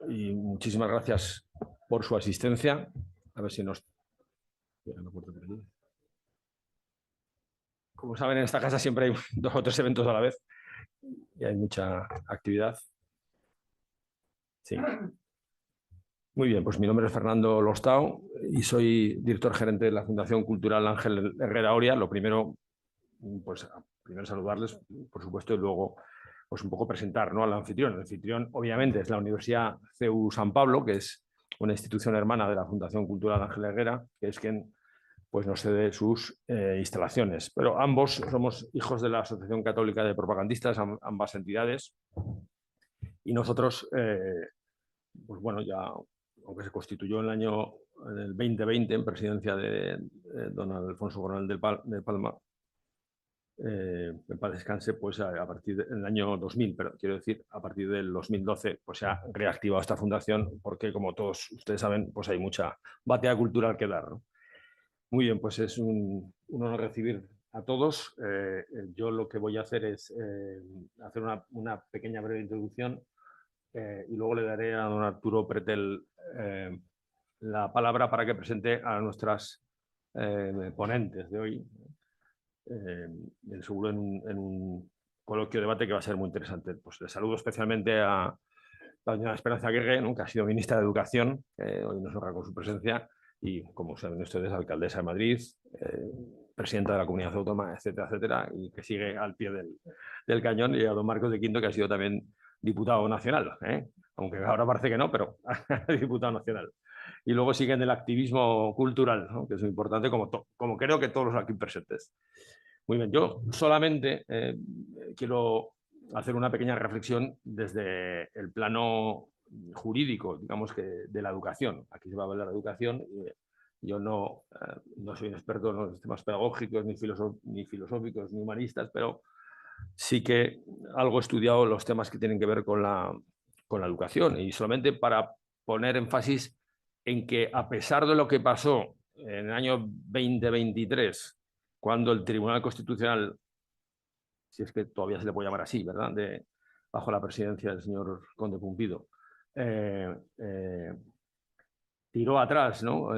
y muchísimas gracias por su asistencia. A ver si nos... Como saben, en esta casa siempre hay 2 o 3 eventos a la vez y hay mucha actividad. Sí. Muy bien, pues mi nombre es Fernando Lostao y soy director gerente de la Fundación Cultural Ángel Herrera Oria. Lo primero, pues primero saludarles, por supuesto, y luego pues un poco presentar, ¿no?, al anfitrión. El anfitrión, obviamente, es la Universidad CEU San Pablo, que es una institución hermana de la Fundación Cultural Ángel Herrera, que es quien pues, nos cede sus instalaciones. Pero ambos somos hijos de la Asociación Católica de Propagandistas, ambas entidades, y nosotros, pues bueno, ya, aunque se constituyó en el 2020 en presidencia de don Alfonso Coronel de Palma, en paz descanse, pues a partir del año 2000, pero quiero decir, a partir del 2012, pues se ha reactivado esta fundación porque, como todos ustedes saben, pues hay mucha batalla cultural que dar, ¿no? Muy bien, pues es un honor recibir a todos. Yo lo que voy a hacer es hacer una pequeña breve introducción y luego le daré a don Arturo Pretel la palabra para que presente a nuestras ponentes de hoy, seguro en un coloquio debate que va a ser muy interesante. Pues le saludo especialmente a la doña Esperanza Aguirre, ¿no?, que ha sido ministra de Educación, hoy nos honra con su presencia, y como saben ustedes, alcaldesa de Madrid, presidenta de la Comunidad Autónoma, etcétera, etcétera, y que sigue al pie del cañón, y a don Marcos de Quinto, que ha sido también diputado nacional, aunque ahora parece que no, pero diputado nacional. Y luego siguen el activismo cultural, ¿no?, que es muy importante, como creo que todos los aquí presentes. Muy bien, yo solamente quiero hacer una pequeña reflexión desde el plano jurídico, digamos que de la educación. Aquí se va a hablar de educación. Yo no soy un experto en los temas pedagógicos, ni filosóficos, ni humanistas, pero sí que algo he estudiado los temas que tienen que ver con la educación. Y solamente para poner énfasis en que, a pesar de lo que pasó en el año 2023, cuando el Tribunal Constitucional, si es que todavía se le puede llamar así, ¿verdad?, bajo la presidencia del señor Conde Pumpido, eh, eh, tiró atrás, ¿no?,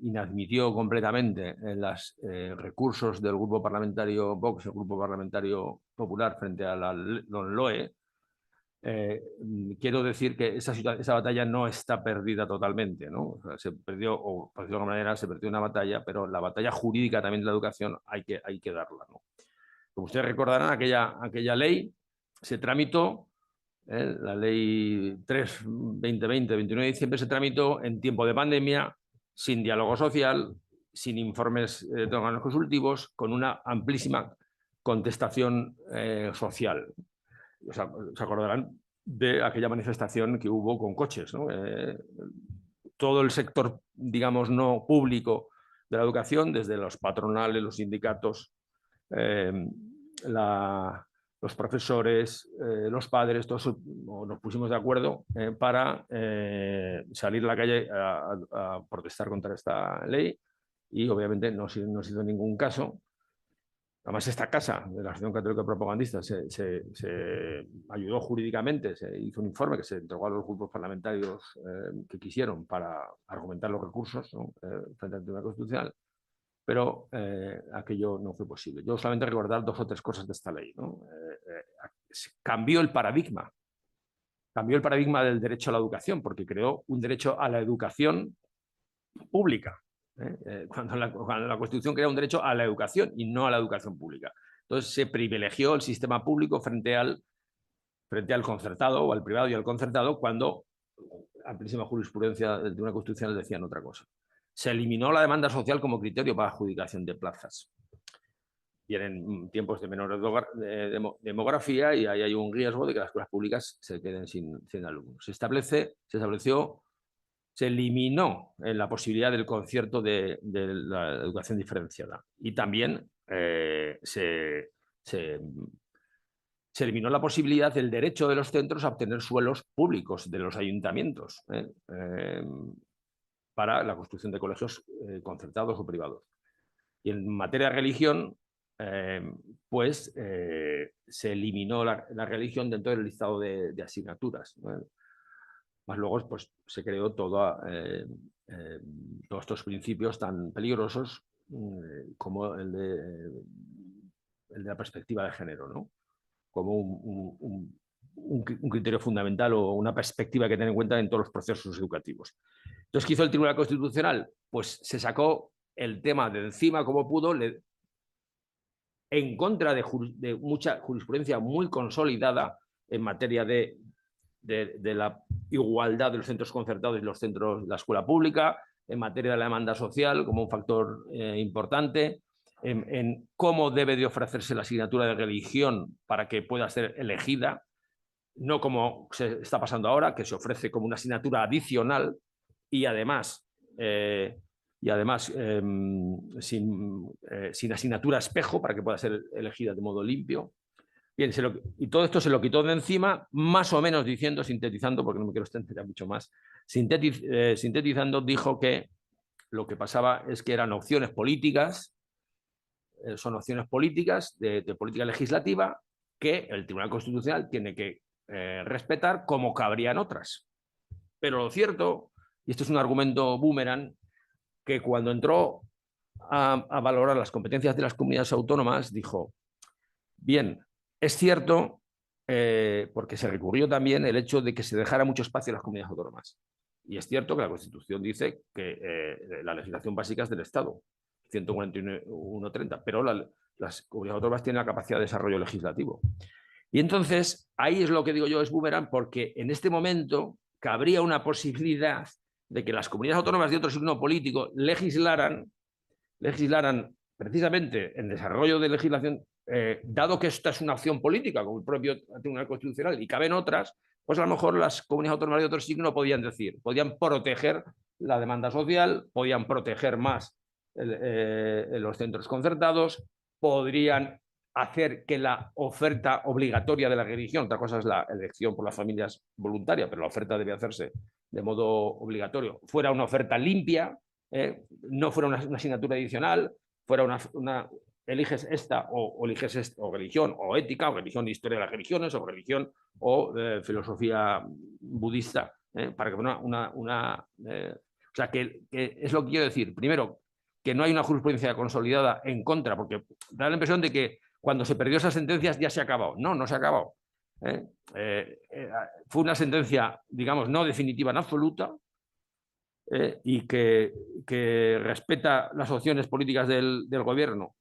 inadmitió completamente los recursos del grupo parlamentario Vox, el grupo parlamentario popular, frente a la LOE. Quiero decir que esa batalla no está perdida totalmente, ¿no? O sea, se perdió, o por decirlo de alguna manera, se perdió una batalla, pero la batalla jurídica también de la educación hay que darla, ¿no? Como ustedes recordarán, aquella ley se tramitó, la ley 3/2020, 29 de diciembre, se tramitó en tiempo de pandemia, sin diálogo social, sin informes de órganos consultivos, con una amplísima contestación social. Se acordarán de aquella manifestación que hubo con coches, ¿no? Todo el sector, digamos, no público de la educación, desde los patronales, los sindicatos, eh, los profesores, los padres, todos nos pusimos de acuerdo para salir a la calle a protestar contra esta ley, y obviamente no se hizo ningún caso. Además, esta casa de la Asociación Católica de Propagandistas se ayudó jurídicamente, se hizo un informe que se entregó a los grupos parlamentarios que quisieron para argumentar los recursos, ¿no?, frente al Tribunal Constitucional, pero aquello no fue posible. Yo solamente recordar 2 o 3 cosas de esta ley, ¿no? Cambió el paradigma del derecho a la educación, porque creó un derecho a la educación pública, cuando la Constitución crea un derecho a la educación y no a la educación pública. Entonces se privilegió el sistema público frente al concertado, o al privado y al concertado, cuando amplísima jurisprudencia del Tribunal Constitucional decían otra cosa. Se eliminó la demanda social como criterio para adjudicación de plazas. Vienen tiempos de menor demografía y ahí hay un riesgo de que las escuelas públicas se queden sin alumnos. Se eliminó la posibilidad del concierto de la educación diferenciada, y también se eliminó la posibilidad del derecho de los centros a obtener suelos públicos de los ayuntamientos para la construcción de colegios concertados o privados. Y en materia de religión, se eliminó la religión dentro del listado de asignaturas, ¿no? Más luego pues, se creó todos estos principios tan peligrosos como el de la perspectiva de género, ¿no? Como un criterio fundamental o una perspectiva que tener en cuenta en todos los procesos educativos. Entonces, ¿qué hizo el Tribunal Constitucional? Pues se sacó el tema de encima como pudo, en contra de mucha jurisprudencia muy consolidada en materia de la igualdad de los centros concertados y los centros de la escuela pública, en materia de la demanda social como un factor importante, en cómo debe de ofrecerse la asignatura de religión para que pueda ser elegida, no como se está pasando ahora, que se ofrece como una asignatura adicional y además sin asignatura espejo para que pueda ser elegida de modo limpio. Bien, y todo esto se lo quitó de encima, más o menos diciendo, sintetizando, porque no me quiero extender mucho más, sintetizando, dijo que lo que pasaba es que eran opciones políticas, son opciones políticas de política legislativa que el Tribunal Constitucional tiene que respetar como cabrían otras. Pero lo cierto, y esto es un argumento boomerang, que cuando entró a valorar las competencias de las comunidades autónomas, dijo, bien, es cierto, porque se recurrió también el hecho de que se dejara mucho espacio a las comunidades autónomas. Y es cierto que la Constitución dice que la legislación básica es del Estado, 141.30, pero las comunidades autónomas tienen la capacidad de desarrollo legislativo. Y entonces, ahí es lo que digo yo, es boomerang, porque en este momento cabría una posibilidad de que las comunidades autónomas de otro signo político legislaran precisamente en desarrollo de legislación, dado que esta es una opción política, como el propio Tribunal Constitucional, y caben otras, pues a lo mejor las comunidades autónomas de otro signo podían podían proteger la demanda social, podían proteger más los centros concertados, podrían hacer que la oferta obligatoria de la religión, otra cosa es la elección por las familias voluntaria, pero la oferta debe hacerse de modo obligatorio, fuera una oferta limpia, no fuera una asignatura adicional, fuera eliges esta o eliges esta, o religión o ética, o religión de historia de las religiones, o religión o filosofía budista, para que o sea, que es lo que quiero decir. Primero, que no hay una jurisprudencia consolidada en contra, porque da la impresión de que cuando se perdió esas sentencias ya se ha acabado. No, no se ha acabado. Fue una sentencia, digamos, no definitiva en absoluta, y que respeta las opciones políticas del gobierno.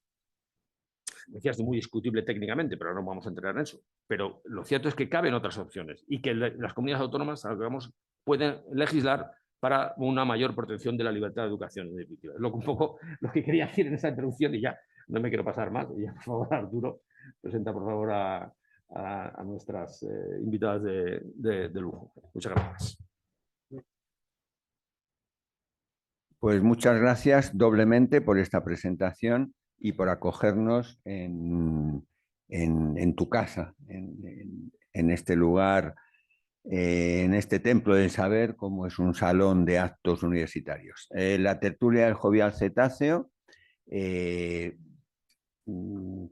Decías, muy discutible técnicamente, pero no vamos a entrar en eso. Pero lo cierto es que caben otras opciones y que las comunidades autónomas, digamos, pueden legislar para una mayor protección de la libertad de educación. En definitiva. Es un poco lo que quería decir en esta introducción y ya no me quiero pasar más. Y ya, por favor, Arturo, presenta por favor a nuestras invitadas de lujo. Muchas gracias. Pues muchas gracias doblemente por esta presentación y por acogernos en tu casa, en este lugar, en este templo del saber, como es un salón de actos universitarios. La tertulia del Jovial Cetáceo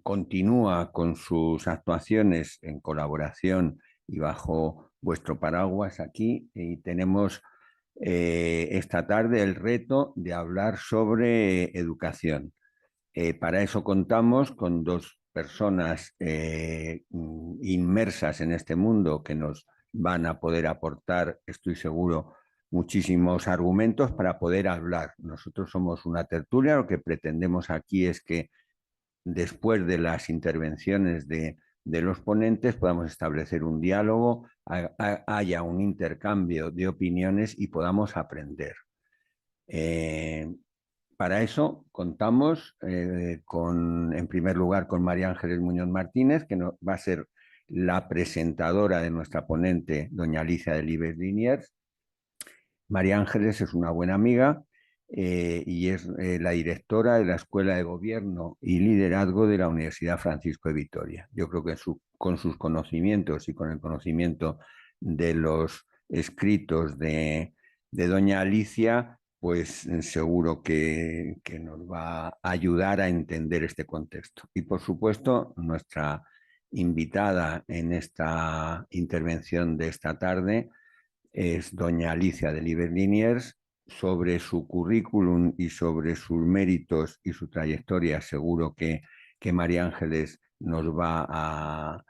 continúa con sus actuaciones en colaboración y bajo vuestro paraguas aquí, y tenemos esta tarde el reto de hablar sobre educación. Para eso contamos con dos personas inmersas en este mundo que nos van a poder aportar, estoy seguro, muchísimos argumentos para poder hablar. Nosotros somos una tertulia, lo que pretendemos aquí es que después de las intervenciones de los ponentes podamos establecer un diálogo, haya un intercambio de opiniones y podamos aprender. Para eso contamos en primer lugar con María Ángeles Muñoz Martínez, que va a ser la presentadora de nuestra ponente, doña Alicia Delibes Liniers. María Ángeles es una buena amiga y es la directora de la Escuela de Gobierno y Liderazgo de la Universidad Francisco de Vitoria. Yo creo que con sus conocimientos y con el conocimiento de los escritos de doña Alicia, pues seguro que nos va a ayudar a entender este contexto. Y por supuesto, nuestra invitada en esta intervención de esta tarde, es doña Alicia Delibes Liniers. Sobre su currículum y sobre sus méritos y su trayectoria, seguro que María Ángeles nos va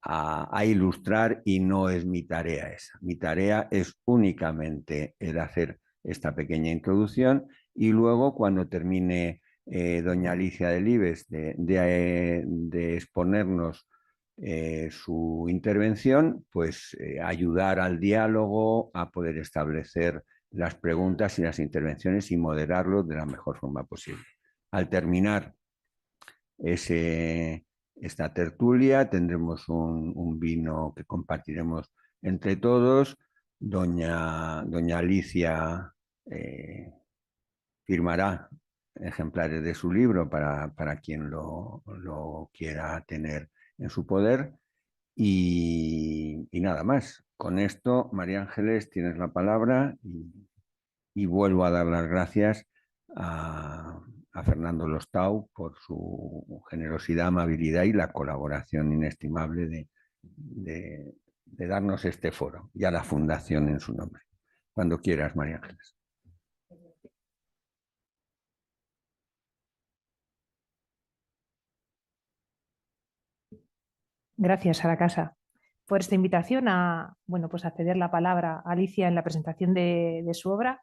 a ilustrar, y no es mi tarea esa. Mi tarea es únicamente el hacer esta pequeña introducción, y luego, cuando termine doña Alicia Delibes de exponernos su intervención, pues ayudar al diálogo, a poder establecer las preguntas y las intervenciones y moderarlo de la mejor forma posible. Al terminar esta tertulia tendremos un vino que compartiremos entre todos. Doña Alicia firmará ejemplares de su libro para quien lo quiera tener en su poder. Y nada más. Con esto, María Ángeles, tienes la palabra, y vuelvo a dar las gracias a Fernando Lostau por su generosidad, amabilidad y la colaboración inestimable de darnos este foro, y a la Fundación en su nombre. Cuando quieras, María Ángeles. Gracias a la Casa por esta invitación a, bueno, pues a ceder la palabra a Alicia en la presentación de su obra.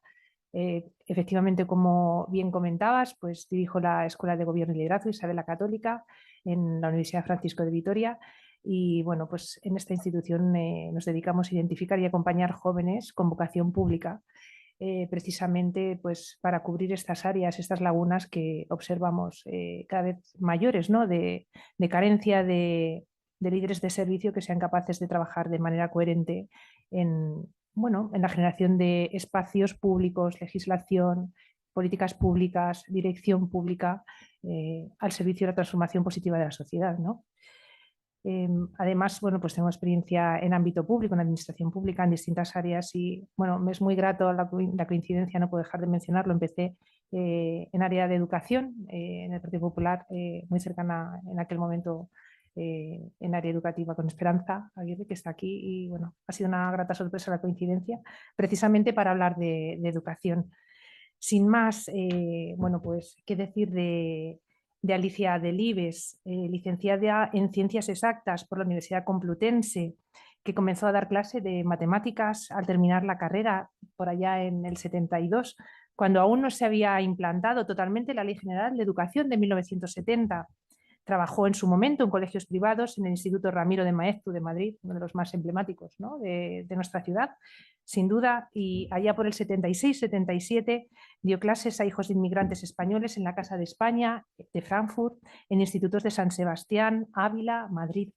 Efectivamente, como bien comentabas, pues dirijo la Escuela de Gobierno y Liderazgo Isabel la Católica en la Universidad Francisco de Vitoria, y bueno, pues en esta institución nos dedicamos a identificar y acompañar jóvenes con vocación pública, precisamente pues para cubrir estas áreas, estas lagunas que observamos cada vez mayores, ¿no? de carencia de líderes de servicio que sean capaces de trabajar de manera coherente en la generación de espacios públicos, legislación, políticas públicas, dirección pública, al servicio de la transformación positiva de la sociedad, ¿no? Además, bueno, pues tengo experiencia en ámbito público, en administración pública, en distintas áreas, y bueno, me es muy grato la coincidencia, no puedo dejar de mencionarlo. Empecé en área de educación, en el Partido Popular, muy cercana en aquel momento en área educativa con Esperanza Aguirre, que está aquí, y bueno, ha sido una grata sorpresa la coincidencia, precisamente para hablar de educación. Sin más, bueno, pues qué decir de Alicia Delibes, licenciada en Ciencias Exactas por la Universidad Complutense, que comenzó a dar clase de matemáticas al terminar la carrera por allá en el 72, cuando aún no se había implantado totalmente la Ley General de Educación de 1970. Trabajó en su momento en colegios privados, en el Instituto Ramiro de Maeztu de Madrid, uno de los más emblemáticos, ¿no? de nuestra ciudad, sin duda, y allá por el 76-77 dio clases a hijos de inmigrantes españoles en la Casa de España de Frankfurt, en institutos de San Sebastián, Ávila, Madrid.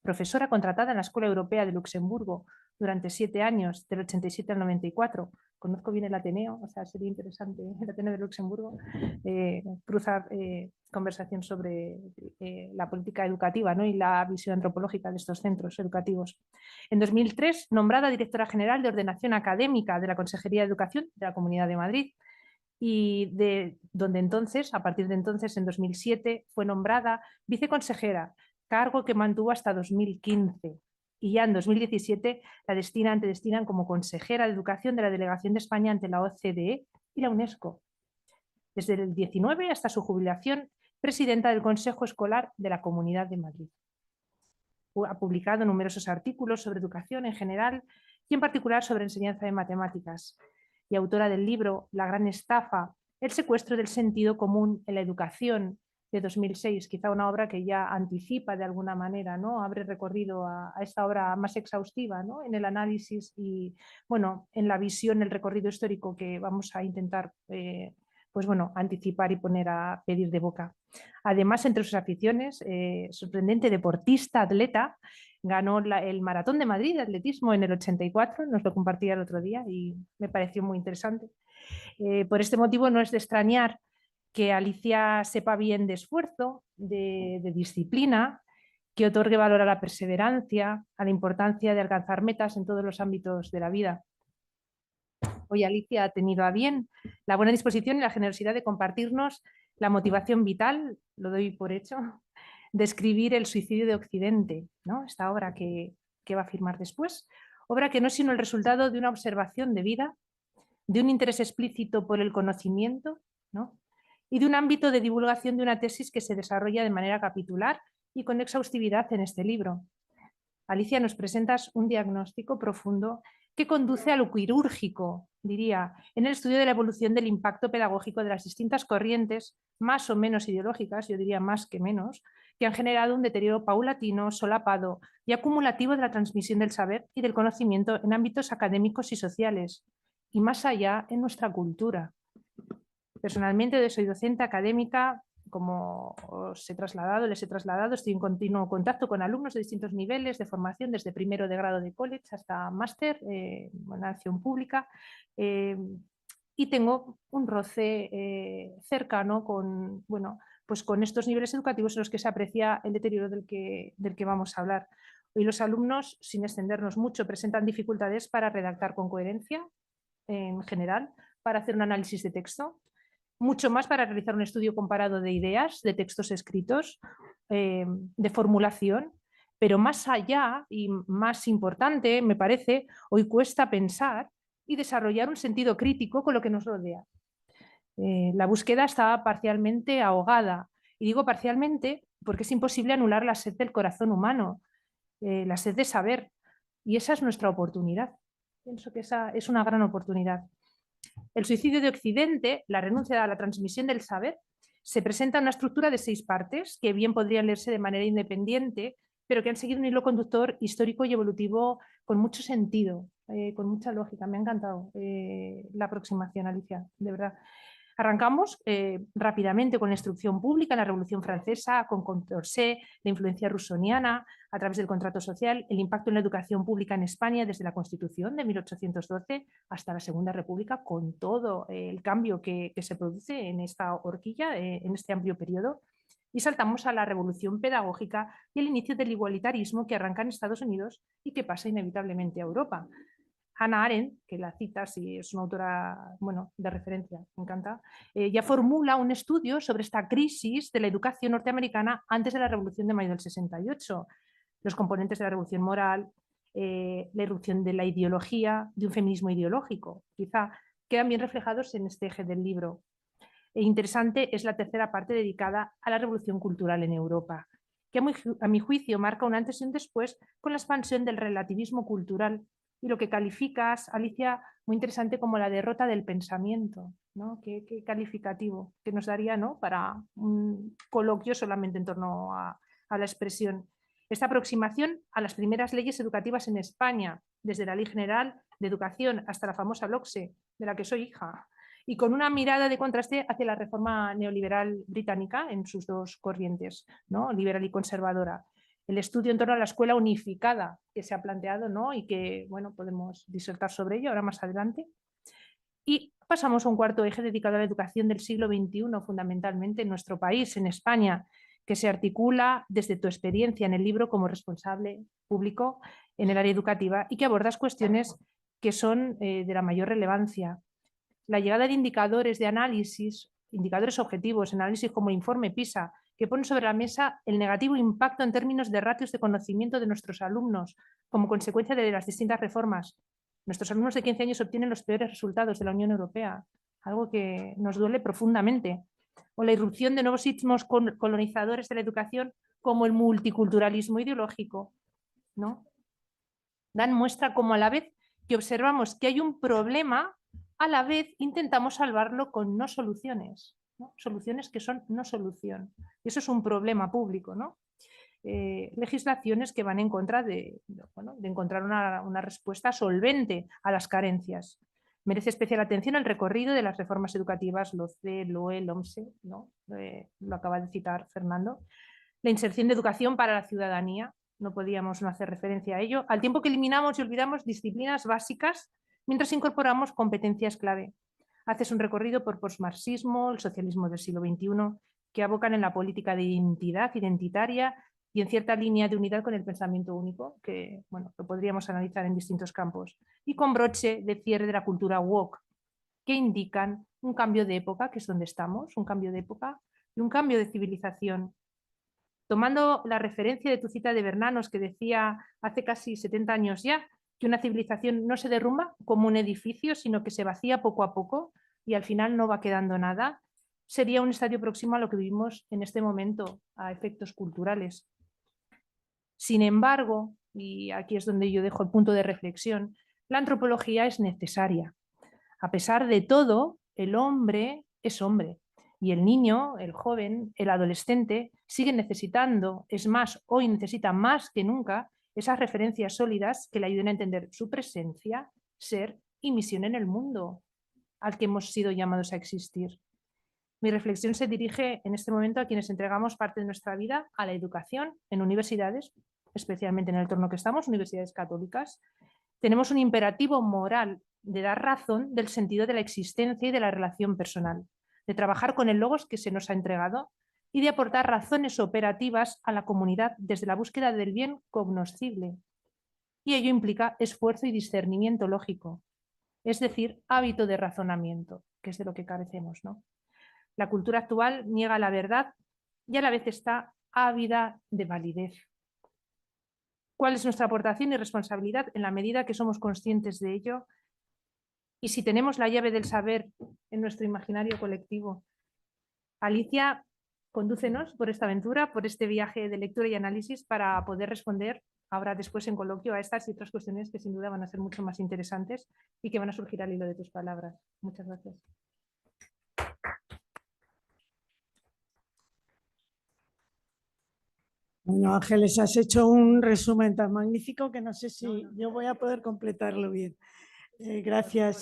Profesora contratada en la Escuela Europea de Luxemburgo durante 7 años, del 87 al 94. Conozco bien el Ateneo, o sea, sería interesante el Ateneo de Luxemburgo, cruzar conversación sobre la política educativa, ¿no? y la visión antropológica de estos centros educativos. En 2003, nombrada directora general de Ordenación Académica de la Consejería de Educación de la Comunidad de Madrid, y donde entonces, a partir de entonces, en 2007, fue nombrada viceconsejera, cargo que mantuvo hasta 2015. Y ya en 2017 la destinan como consejera de Educación de la Delegación de España ante la OCDE y la UNESCO. Desde el 19 hasta su jubilación, presidenta del Consejo Escolar de la Comunidad de Madrid. Ha publicado numerosos artículos sobre educación en general y en particular sobre enseñanza de matemáticas, y autora del libro La gran estafa, el secuestro del sentido común en la educación, de 2006, quizá una obra que ya anticipa de alguna manera, ¿no? Abre recorrido a esta obra más exhaustiva, ¿no? En el análisis y, bueno, en la visión, el recorrido histórico que vamos a intentar pues bueno, anticipar y poner a pedir de boca. Además, entre sus aficiones, sorprendente deportista, atleta, ganó el Maratón de Madrid de atletismo en el 84, nos lo compartía el otro día y me pareció muy interesante. Por este motivo no es de extrañar que Alicia sepa bien de esfuerzo, de disciplina, que otorgue valor a la perseverancia, a la importancia de alcanzar metas en todos los ámbitos de la vida. Hoy Alicia ha tenido a bien la buena disposición y la generosidad de compartirnos la motivación vital, lo doy por hecho, de escribir El suicidio de Occidente, ¿no? Esta obra que va a firmar después, obra que no es sino el resultado de una observación de vida, de un interés explícito por el conocimiento, ¿no? Y de un ámbito de divulgación de una tesis que se desarrolla de manera capitular y con exhaustividad en este libro. Alicia, nos presentas un diagnóstico profundo que conduce a lo quirúrgico, diría, en el estudio de la evolución del impacto pedagógico de las distintas corrientes, más o menos ideológicas, yo diría más que menos, que han generado un deterioro paulatino, solapado y acumulativo de la transmisión del saber y del conocimiento en ámbitos académicos y sociales, y más allá en nuestra cultura. Personalmente, soy docente académica, como les he trasladado, estoy en continuo contacto con alumnos de distintos niveles de formación, desde primero de grado de college hasta máster en acción pública, y tengo un roce cercano con, bueno, pues con estos niveles educativos en los que se aprecia el deterioro del que vamos a hablar. Hoy los alumnos, sin extendernos mucho, presentan dificultades para redactar con coherencia en general, para hacer un análisis de texto, mucho más para realizar un estudio comparado de ideas, de textos escritos, de formulación, pero más allá y más importante, me parece, hoy cuesta pensar y desarrollar un sentido crítico con lo que nos rodea. La búsqueda está parcialmente ahogada, y digo parcialmente porque es imposible anular la sed del corazón humano, la sed de saber, y esa es nuestra oportunidad. Pienso que esa es una gran oportunidad. El suicidio de Occidente, la renuncia a la transmisión del saber, se presenta en una estructura de 6 partes que bien podrían leerse de manera independiente, pero que han seguido un hilo conductor histórico y evolutivo con mucho sentido, con mucha lógica. Me ha encantado la aproximación, Alicia, de verdad. Arrancamos rápidamente con la instrucción pública en la Revolución Francesa, con Condorcet, la influencia rusoniana a través del contrato social, el impacto en la educación pública en España desde la Constitución de 1812 hasta la Segunda República, con todo el cambio que se produce en esta horquilla, en este amplio periodo. Y saltamos a la revolución pedagógica y el inicio del igualitarismo que arranca en Estados Unidos y que pasa inevitablemente a Europa. Hannah Arendt, que la cita, si es una autora, bueno, de referencia, me encanta, ya formula un estudio sobre esta crisis de la educación norteamericana antes de la Revolución de Mayo del 68, los componentes de la revolución moral, la irrupción de la ideología, de un feminismo ideológico, quizá quedan bien reflejados en este eje del libro. Interesante es la tercera parte dedicada a la revolución cultural en Europa, que a mi juicio marca un antes y un después con la expansión del relativismo cultural y lo que calificas, Alicia, muy interesante como la derrota del pensamiento, ¿no? Qué calificativo que nos daría, ¿no?, para un coloquio solamente en torno a la expresión. Esta aproximación a las primeras leyes educativas en España, desde la Ley General de Educación hasta la famosa LOCSE, de la que soy hija, y con una mirada de contraste hacia la reforma neoliberal británica en sus dos corrientes, ¿no?, liberal y conservadora. El estudio en torno a la escuela unificada que se ha planteado, ¿no?, y que, bueno, podemos disertar sobre ello ahora más adelante. Y pasamos a un cuarto eje dedicado a la educación del siglo XXI, fundamentalmente en nuestro país, en España, que se articula desde tu experiencia en el libro como responsable público en el área educativa y que abordas cuestiones que son de la mayor relevancia. La llegada de indicadores de análisis, indicadores objetivos, análisis como el informe PISA, que pone sobre la mesa el negativo impacto en términos de ratios de conocimiento de nuestros alumnos como consecuencia de las distintas reformas. Nuestros alumnos de 15 años obtienen los peores resultados de la Unión Europea, algo que nos duele profundamente. O la irrupción de nuevos ismos colonizadores de la educación como el multiculturalismo ideológico, ¿no? Dan muestra como a la vez que observamos que hay un problema, a la vez intentamos salvarlo con no soluciones, ¿no? Soluciones que son no solución. Y eso es un problema público, ¿no? Legislaciones que van en contra de encontrar una respuesta solvente a las carencias. Merece especial atención el recorrido de las reformas educativas, LOCE, LOE, LOMSE, ¿no? Lo acaba de citar Fernando. La inserción de educación para la ciudadanía, no podíamos no hacer referencia a ello, al tiempo que eliminamos y olvidamos disciplinas básicas mientras incorporamos competencias clave. Haces un recorrido por posmarxismo, el socialismo del siglo XXI, que abocan en la política de identidad identitaria y en cierta línea de unidad con el pensamiento único, que bueno, lo podríamos analizar en distintos campos, y con broche de cierre de la cultura woke, que indican un cambio de época, que es donde estamos, un cambio de época y un cambio de civilización. Tomando la referencia de tu cita de Bernanos, que decía hace casi 70 años ya, que una civilización no se derrumba como un edificio, sino que se vacía poco a poco y al final no va quedando nada, sería un estadio próximo a lo que vivimos en este momento, a efectos culturales. Sin embargo, y aquí es donde yo dejo el punto de reflexión, la antropología es necesaria. A pesar de todo, el hombre es hombre y el niño, el joven, el adolescente sigue necesitando, es más, hoy necesita más que nunca esas referencias sólidas que le ayuden a entender su presencia, ser y misión en el mundo al que hemos sido llamados a existir. Mi reflexión se dirige en este momento a quienes entregamos parte de nuestra vida a la educación en universidades, especialmente en el entorno que estamos, universidades católicas. Tenemos un imperativo moral de dar razón del sentido de la existencia y de la relación personal, de trabajar con el logos que se nos ha entregado y de aportar razones operativas a la comunidad desde la búsqueda del bien cognoscible. Y ello implica esfuerzo y discernimiento lógico, es decir, hábito de razonamiento, que es de lo que carecemos, ¿no? La cultura actual niega la verdad y a la vez está ávida de validez. ¿Cuál es nuestra aportación y responsabilidad en la medida que somos conscientes de ello? Y si tenemos la llave del saber en nuestro imaginario colectivo. Alicia, condúcenos por esta aventura, por este viaje de lectura y análisis para poder responder ahora después en coloquio a estas y otras cuestiones que sin duda van a ser mucho más interesantes y que van a surgir al hilo de tus palabras. Muchas gracias. Bueno, Ángeles, has hecho un resumen tan magnífico que no sé si yo voy a poder completarlo bien. Gracias,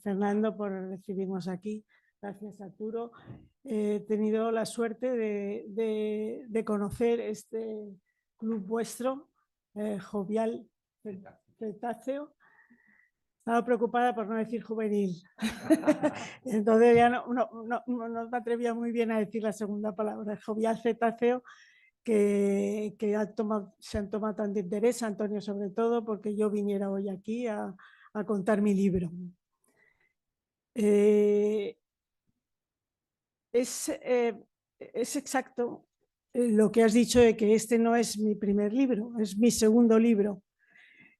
Fernando, por recibirnos aquí. Gracias, Arturo. He tenido la suerte de conocer este club vuestro, jovial, cetáceo. Estaba preocupada por no decir juvenil. Entonces ya no me atrevía muy bien a decir la segunda palabra, jovial cetáceo, que se han tomado tanto interés, Antonio sobre todo, porque yo viniera hoy aquí a contar mi libro. Es exacto lo que has dicho de que este no es mi primer libro, es mi segundo libro.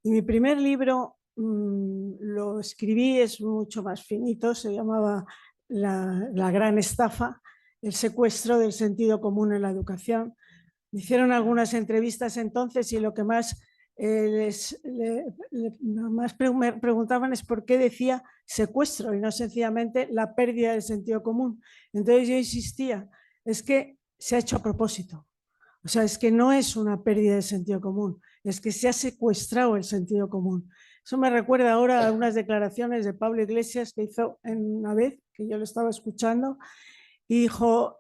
Y mi primer libro lo escribí, es mucho más finito, se llamaba La gran estafa, el secuestro del sentido común en la educación. Me hicieron algunas entrevistas entonces y lo que más me preguntaban es por qué decía secuestro y no sencillamente la pérdida del sentido común. Entonces yo insistía, es que se ha hecho a propósito. O sea, es que no es una pérdida de sentido común, es que se ha secuestrado el sentido común. Eso me recuerda ahora a unas declaraciones de Pablo Iglesias que hizo en una vez, que yo lo estaba escuchando, y dijo,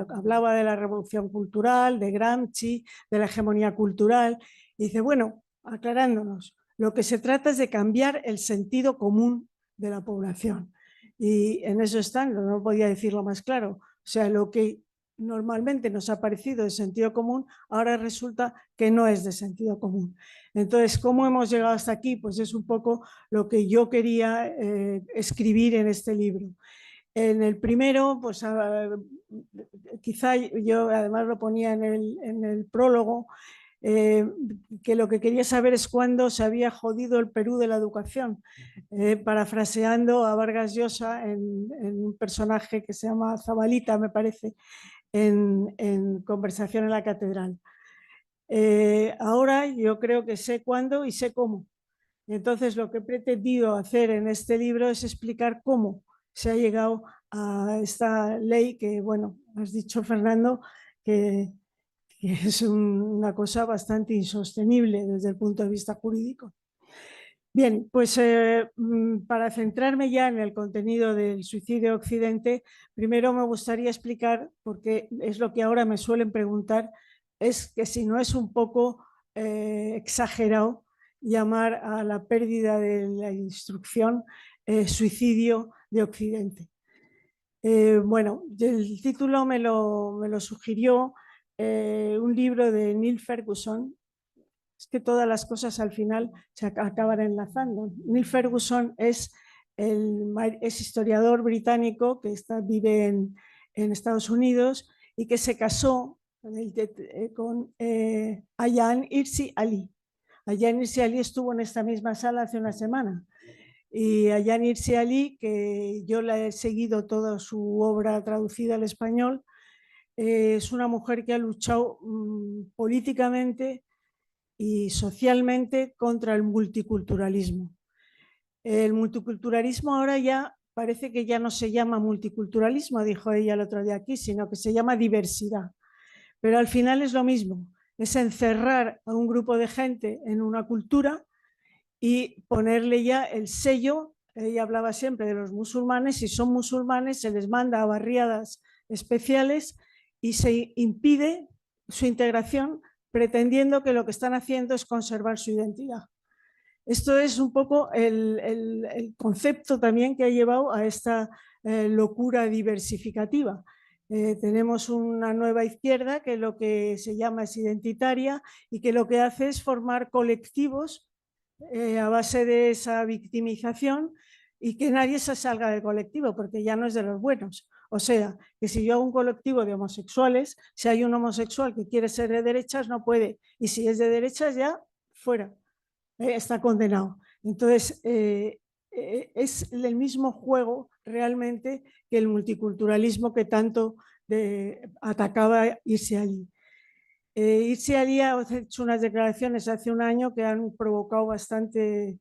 hablaba de la revolución cultural, de Gramsci, de la hegemonía cultural, y dice, bueno, aclarándonos, lo que se trata es de cambiar el sentido común de la población. Y en eso están, no podía decirlo más claro, o sea, lo que normalmente nos ha parecido de sentido común, ahora resulta que no es de sentido común. Entonces, ¿cómo hemos llegado hasta aquí? Pues es un poco lo que yo quería escribir en este libro. En el primero, pues quizá yo además lo ponía en el prólogo, que lo que quería saber es cuándo se había jodido el Perú de la educación, parafraseando a Vargas Llosa en un personaje que se llama Zabalita, me parece, en Conversación en la Catedral. Ahora yo creo que sé cuándo y sé cómo. Entonces lo que he pretendido hacer en este libro es explicar cómo se ha llegado a esta ley que, bueno, has dicho, Fernando, que es una cosa bastante insostenible desde el punto de vista jurídico. Bien, pues para centrarme ya en el contenido del suicidio Occidente, primero me gustaría explicar, porque es lo que ahora me suelen preguntar, es que si no es un poco exagerado llamar a la pérdida de la instrucción suicidio de Occidente. Bueno, el título me lo sugirió un libro de Neil Ferguson. Es que todas las cosas al final se acaban enlazando. Neil Ferguson es historiador británico que vive en Estados Unidos y que se casó con Ayaan Hirsi Ali. Ayaan Hirsi Ali estuvo en esta misma sala hace una semana. Y Ayaan Hirsi Ali, que yo la he seguido toda su obra traducida al español, es una mujer que ha luchado políticamente y socialmente contra el multiculturalismo. El multiculturalismo ahora ya parece que ya no se llama multiculturalismo, dijo ella el otro día aquí, sino que se llama diversidad. Pero al final es lo mismo, es encerrar a un grupo de gente en una cultura y ponerle ya el sello. Ella hablaba siempre de los musulmanes, si son musulmanes se les manda a barriadas especiales y se impide su integración pretendiendo que lo que están haciendo es conservar su identidad. Esto es un poco el concepto también que ha llevado a esta locura diversificativa. Tenemos una nueva izquierda que lo que se llama es identitaria y que lo que hace es formar colectivos a base de esa victimización y que nadie se salga del colectivo porque ya no es de los buenos. O sea, que si yo hago un colectivo de homosexuales, si hay un homosexual que quiere ser de derechas, no puede. Y si es de derechas, ya fuera. Está condenado. Entonces, es el mismo juego realmente que el multiculturalismo que tanto atacaba Hirsi Ali. Hirsi Ali ha hecho unas declaraciones hace un año que han provocado bastante.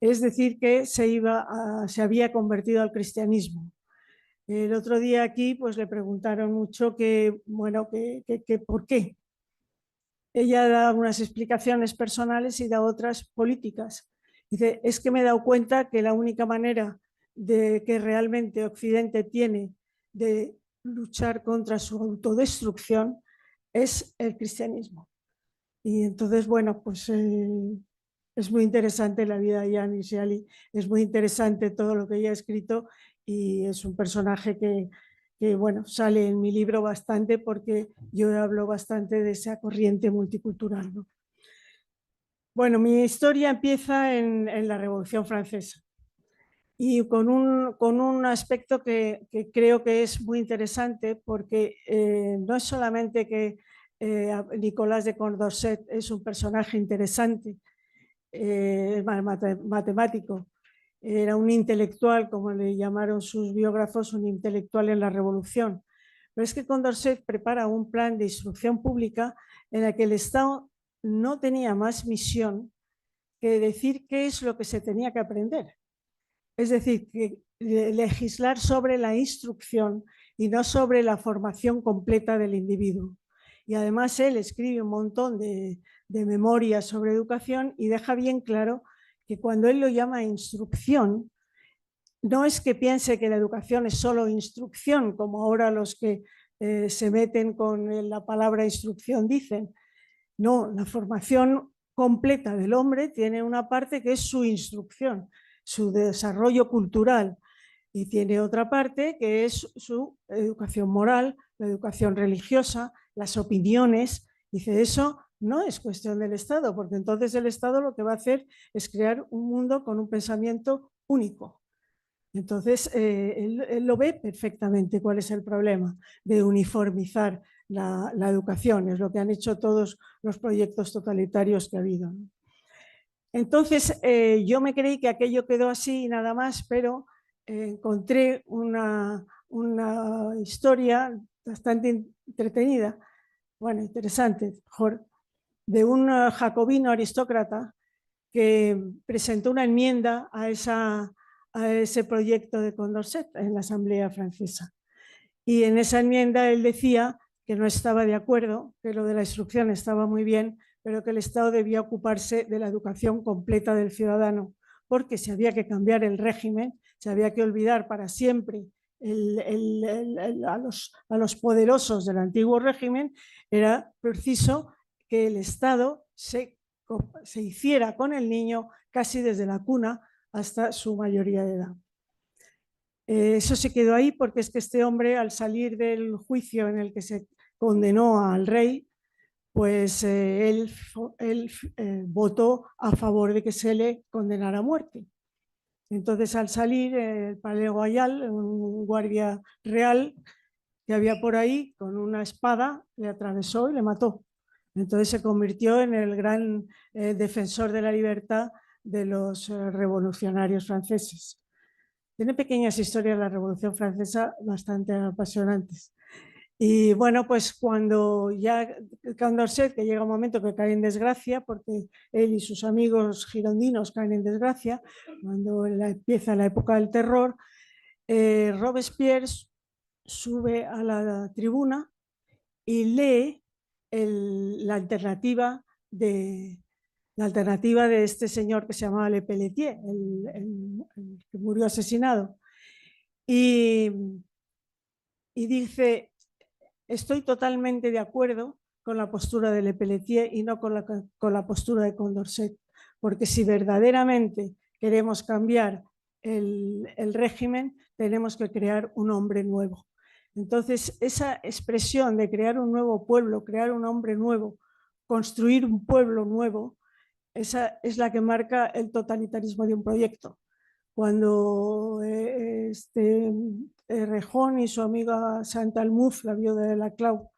Es decir, que se había convertido al cristianismo. El otro día aquí pues, le preguntaron mucho por qué. Ella da unas explicaciones personales y da otras políticas. Dice, es que me he dado cuenta que la única manera de que realmente Occidente tiene de luchar contra su autodestrucción es el cristianismo. Y entonces, bueno, pues es muy interesante la vida de Ayaan Hirsi Ali, es muy interesante todo lo que ella ha escrito y es un personaje que bueno, sale en mi libro bastante porque yo hablo bastante de esa corriente multicultural, ¿no? Bueno, mi historia empieza en la Revolución Francesa y con un aspecto que creo que es muy interesante porque no es solamente que Nicolas de Condorcet es un personaje interesante, matemático, era un intelectual, como le llamaron sus biógrafos, un intelectual en la Revolución. Pero es que Condorcet prepara un plan de instrucción pública en el que el Estado no tenía más misión que decir qué es lo que se tenía que aprender. Es decir, que legislar sobre la instrucción y no sobre la formación completa del individuo. Y además él escribe un montón de memorias sobre educación y deja bien claro que cuando él lo llama instrucción, no es que piense que la educación es solo instrucción, como ahora los que se meten con la palabra instrucción dicen. No, la formación completa del hombre tiene una parte que es su instrucción, su desarrollo cultural, y tiene otra parte que es su educación moral, la educación religiosa, las opiniones. Dice, eso no es cuestión del Estado, porque entonces el Estado lo que va a hacer es crear un mundo con un pensamiento único. Entonces, él lo ve perfectamente cuál es el problema de uniformizar la educación, es lo que han hecho todos los proyectos totalitarios que ha habido. Entonces, yo me creí que aquello quedó así y nada más, pero encontré una historia bastante entretenida, bueno, interesante, mejor, de un jacobino aristócrata que presentó una enmienda a ese proyecto de Condorcet en la Asamblea Francesa. Y en esa enmienda él decía que no estaba de acuerdo, que lo de la instrucción estaba muy bien, pero que el Estado debía ocuparse de la educación completa del ciudadano, porque si había que cambiar el régimen, se había que olvidar para siempre a los poderosos del antiguo régimen, era preciso que el Estado se hiciera con el niño casi desde la cuna hasta su mayoría de edad. Eso se quedó ahí porque es que este hombre, al salir del juicio en el que se condenó al rey, pues él votó a favor de que se le condenara a muerte. Entonces, al salir, el Palais Royal, un guardia real que había por ahí, con una espada, le atravesó y le mató. Entonces se convirtió en el gran defensor de la libertad de los revolucionarios franceses. Tiene pequeñas historias de la Revolución Francesa bastante apasionantes. Y bueno, pues cuando ya Condorcet, que llega un momento que cae en desgracia, porque él y sus amigos girondinos caen en desgracia, cuando empieza la época del terror, Robespierre sube a la tribuna y lee la alternativa de este señor que se llamaba Le Pelletier, el que murió asesinado. Y dice: estoy totalmente de acuerdo con la postura de Le Pelletier y no con la postura de Condorcet, porque si verdaderamente queremos cambiar el régimen, tenemos que crear un hombre nuevo. Entonces, esa expresión de crear un nuevo pueblo, crear un hombre nuevo, construir un pueblo nuevo, esa es la que marca el totalitarismo de un proyecto. Cuando Rejón y su amiga Chantal-Mouffe, la viuda de Laclau,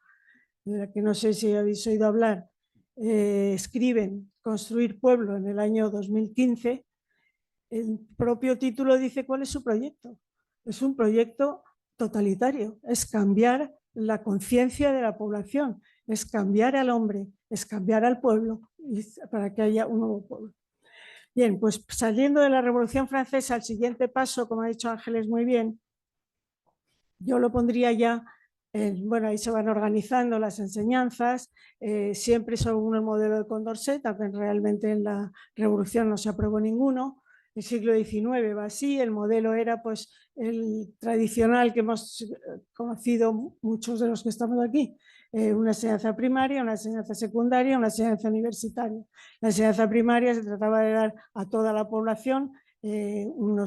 de la que no sé si habéis oído hablar, escriben Construir Pueblo en el año 2015, el propio título dice cuál es su proyecto. Es un proyecto totalitario, es cambiar la conciencia de la población, es cambiar al hombre, es cambiar al pueblo para que haya un nuevo pueblo. Bien, pues saliendo de la Revolución Francesa, el siguiente paso, como ha dicho Ángeles muy bien, yo lo pondría ya, bueno, ahí se van organizando las enseñanzas, siempre según el modelo de Condorcet, aunque realmente en la Revolución no se aprobó ninguno. El siglo XIX va así, el modelo era pues el tradicional que hemos conocido muchos de los que estamos aquí, una enseñanza primaria, una enseñanza secundaria, una enseñanza universitaria. La enseñanza primaria se trataba de dar a toda la población lo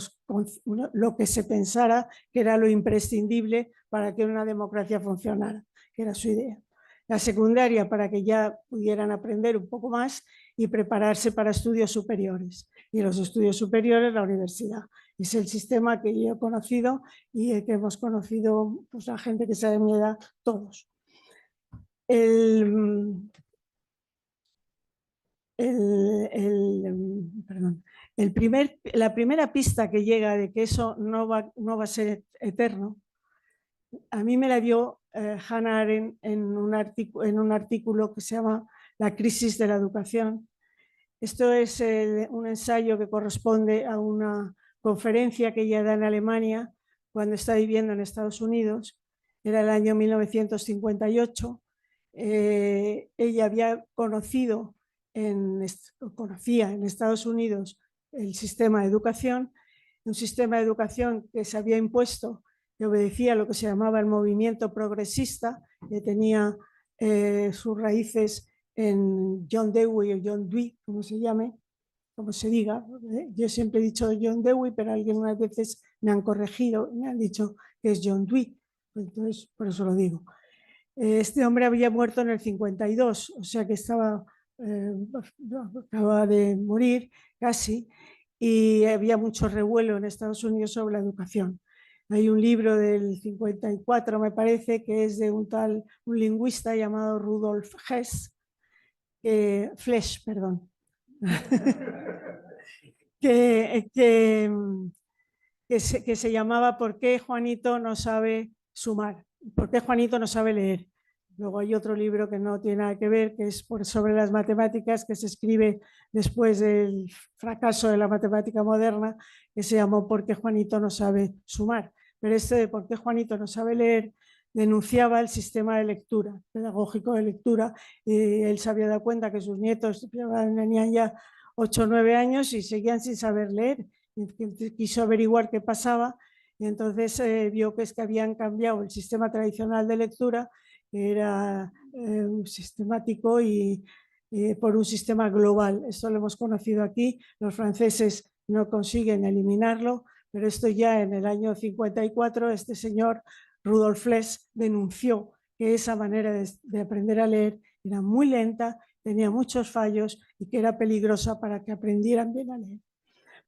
que se pensara que era lo imprescindible para que una democracia funcionara, que era su idea. La secundaria para que ya pudieran aprender un poco más y prepararse para estudios superiores. Y los estudios superiores, la universidad. Es el sistema que yo he conocido y que hemos conocido pues, la gente que sabe mi edad, todos. La primera pista que llega de que eso no va a ser eterno, a mí me la dio Hannah Arendt en un artículo que se llama La crisis de la educación. Esto es un ensayo que corresponde a una conferencia que ella da en Alemania cuando está viviendo en Estados Unidos. Era el año 1958. Ella había conocía en Estados Unidos el sistema de educación, un sistema de educación que se había impuesto, que obedecía a lo que se llamaba el movimiento progresista, que tenía sus raíces en John Dewey o John Dewey, como se llame, como se diga. Yo siempre he dicho John Dewey, pero algunas veces me han corregido, me han dicho que es John Dewey, entonces por eso lo digo. Este hombre había muerto en el 52, o sea que acaba de morir casi, y había mucho revuelo en Estados Unidos sobre la educación. Hay un libro del 54, me parece, que es de un lingüista llamado Rudolf Flesch, perdón, que se llamaba ¿Por qué Juanito no sabe sumar? ¿Por qué Juanito no sabe leer? Luego hay otro libro que no tiene nada que ver, que es sobre las matemáticas, que se escribe después del fracaso de la matemática moderna, que se llamó ¿Por qué Juanito no sabe sumar? Pero este de ¿Por qué Juanito no sabe leer? Denunciaba el sistema de lectura, pedagógico de lectura, y él se había dado cuenta que sus nietos tenían ya 8 o 9 años y seguían sin saber leer. Quiso averiguar qué pasaba y entonces vio que es que habían cambiado el sistema tradicional de lectura, que era sistemático, y por un sistema global. Esto lo hemos conocido aquí, los franceses no consiguen eliminarlo, pero esto ya en el año 54, este señor Rudolf Flesch denunció que esa manera de aprender a leer era muy lenta, tenía muchos fallos y que era peligrosa para que aprendieran bien a leer.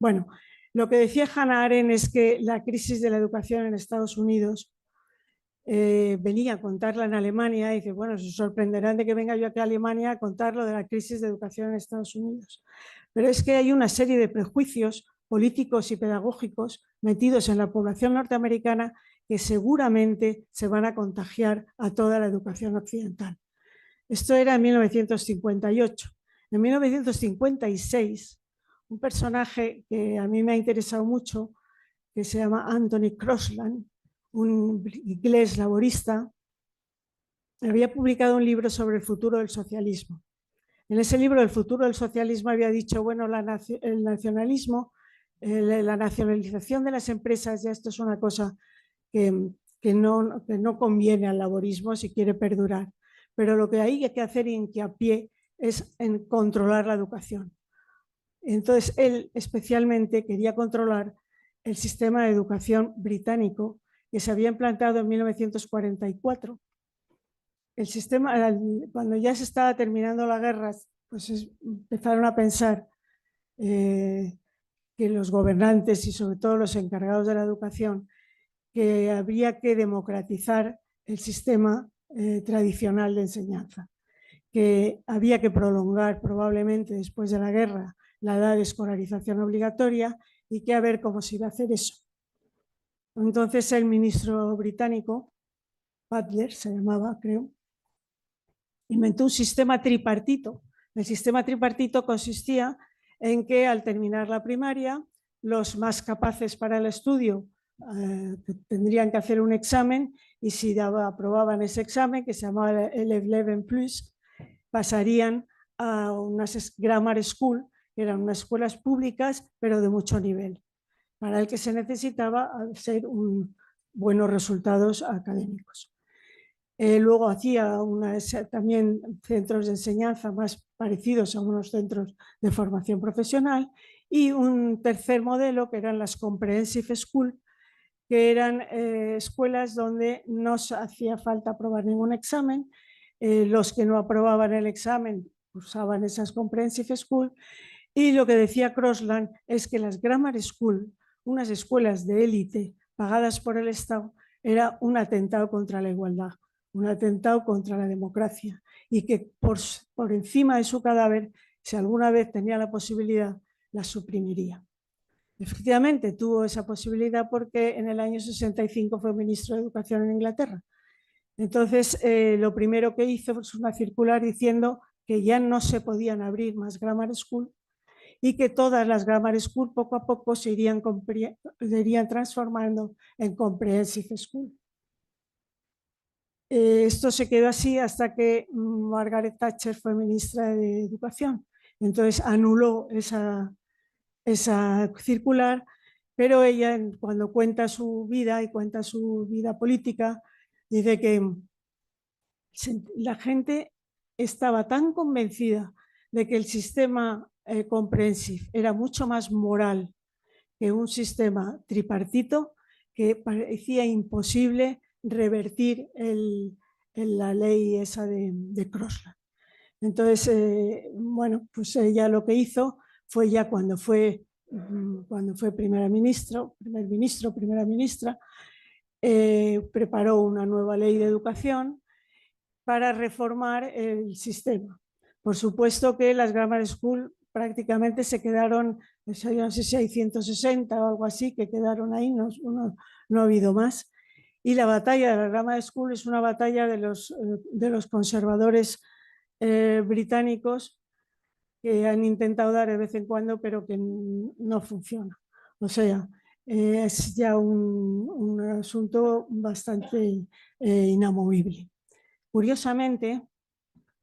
Bueno, lo que decía Hannah Arendt es que la crisis de la educación en Estados Unidos venía a contarla en Alemania y dice, bueno, se sorprenderán de que venga yo aquí a Alemania a contar lo de la crisis de educación en Estados Unidos. Pero es que hay una serie de prejuicios políticos y pedagógicos metidos en la población norteamericana que seguramente se van a contagiar a toda la educación occidental. Esto era en 1958. En 1956, un personaje que a mí me ha interesado mucho, que se llama Anthony Crosland, un inglés laborista, había publicado un libro sobre el futuro del socialismo. En ese libro, El futuro del socialismo, había dicho, bueno, el nacionalismo, la nacionalización de las empresas, ya esto es una cosa que no conviene al laborismo si quiere perdurar. Pero lo que hay que hacer hincapié es en controlar la educación. Entonces, él especialmente quería controlar el sistema de educación británico que se había implantado en 1944. El sistema, cuando ya se estaba terminando la guerra, pues empezaron a pensar que los gobernantes y sobre todo los encargados de la educación, que habría que democratizar el sistema tradicional de enseñanza, que había que prolongar probablemente después de la guerra la edad de escolarización obligatoria y que a ver cómo se iba a hacer eso. Entonces el ministro británico, Butler se llamaba, creo, inventó un sistema tripartito. El sistema tripartito consistía en que al terminar la primaria, los más capaces para el estudio tendrían que hacer un examen y si aprobaban ese examen, que se llamaba el Eleven Plus, pasarían a unas grammar school, que eran unas escuelas públicas, pero de mucho nivel, para el que se necesitaba ser buenos resultados académicos. Luego hacía también centros de enseñanza más parecidos a unos centros de formación profesional y un tercer modelo que eran las Comprehensive School, que eran escuelas donde no hacía falta aprobar ningún examen. Los que no aprobaban el examen cursaban esas Comprehensive School y lo que decía Crosland es que las Grammar School, unas escuelas de élite pagadas por el Estado, era un atentado contra la igualdad, un atentado contra la democracia y que por encima de su cadáver, si alguna vez tenía la posibilidad, la suprimiría. Efectivamente, tuvo esa posibilidad porque en el año 65 fue ministro de Educación en Inglaterra. Entonces, lo primero que hizo fue una circular diciendo que ya no se podían abrir más Grammar School y que todas las Grammar School poco a poco se irían transformando en Comprehensive School. Esto se quedó así hasta que Margaret Thatcher fue ministra de Educación. Entonces anuló esa circular, pero ella cuando cuenta su vida y cuenta su vida política, dice que la gente estaba tan convencida de que el sistema comprensive era mucho más moral que un sistema tripartito que parecía imposible revertir la ley esa de Crosland. Entonces, bueno, pues ella lo que hizo fue ya cuando fue primer ministro, primera ministra, preparó una nueva ley de educación para reformar el sistema. Por supuesto que las Grammar School prácticamente se quedaron, no sé si hay 160 o algo así, que quedaron ahí, no ha habido más. Y la batalla de la Grammar School es una batalla de los conservadores británicos que han intentado dar de vez en cuando, pero que no funciona. O sea, es ya un asunto bastante inamovible. Curiosamente,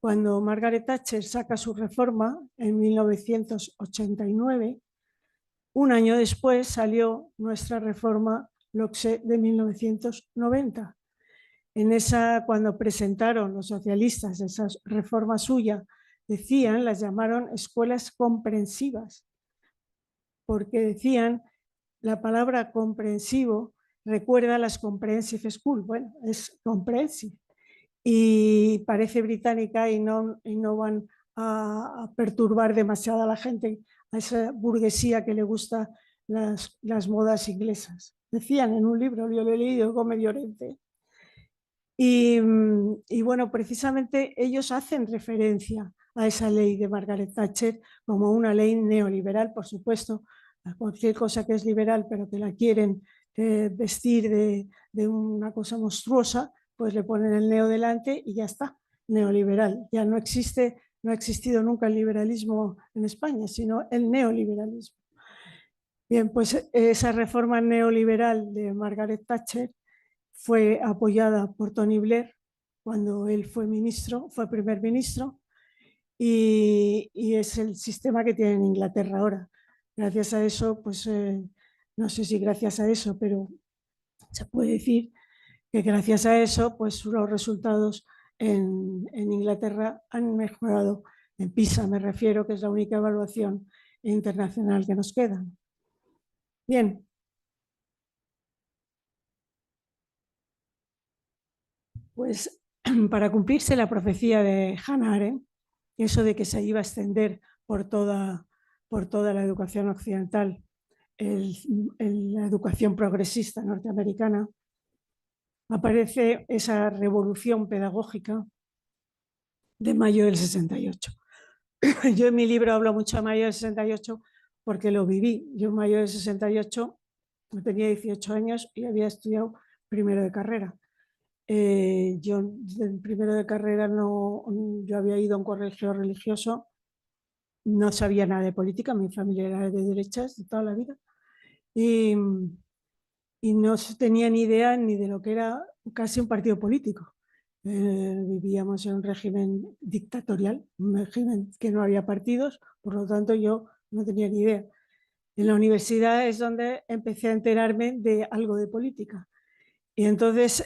cuando Margaret Thatcher saca su reforma en 1989, un año después salió nuestra reforma LOCSE de 1990. Cuando presentaron los socialistas esa reforma suya, las llamaron escuelas comprensivas, porque decían la palabra comprensivo recuerda a las Comprehensive School. Bueno, es comprensive y parece británica y no van a perturbar demasiado a la gente, a esa burguesía que le gusta las modas inglesas. Decían en un libro, yo lo he leído, Gómez Llorente, Y bueno, precisamente ellos hacen referencia a esa ley de Margaret Thatcher como una ley neoliberal, por supuesto, a cualquier cosa que es liberal, pero que la quieren vestir de una cosa monstruosa, pues le ponen el neo delante y ya está, neoliberal. Ya no existe, no ha existido nunca el liberalismo en España, sino el neoliberalismo. Bien, pues esa reforma neoliberal de Margaret Thatcher fue apoyada por Tony Blair cuando él fue ministro, fue primer ministro, y es el sistema que tiene en Inglaterra ahora. Gracias a eso, pues no sé si gracias a eso, pero se puede decir que gracias a eso, pues los resultados en Inglaterra han mejorado. En PISA me refiero, que es la única evaluación internacional que nos queda. Bien. Pues para cumplirse la profecía de Hannah Arendt, eso de que se iba a extender por toda la educación occidental, la educación progresista norteamericana, aparece esa revolución pedagógica de mayo del 68. Yo en mi libro hablo mucho de mayo del 68 porque lo viví. Yo en mayo del 68 tenía 18 años y había estudiado primero de carrera. Yo en primero de carrera yo había ido a un colegio religioso, no sabía nada de política, mi familia era de derechas de toda la vida y no tenía ni idea ni de lo que era casi un partido político. Vivíamos en un régimen dictatorial, un régimen que no había partidos, por lo tanto yo no tenía ni idea. En la universidad es donde empecé a enterarme de algo de política. Y entonces,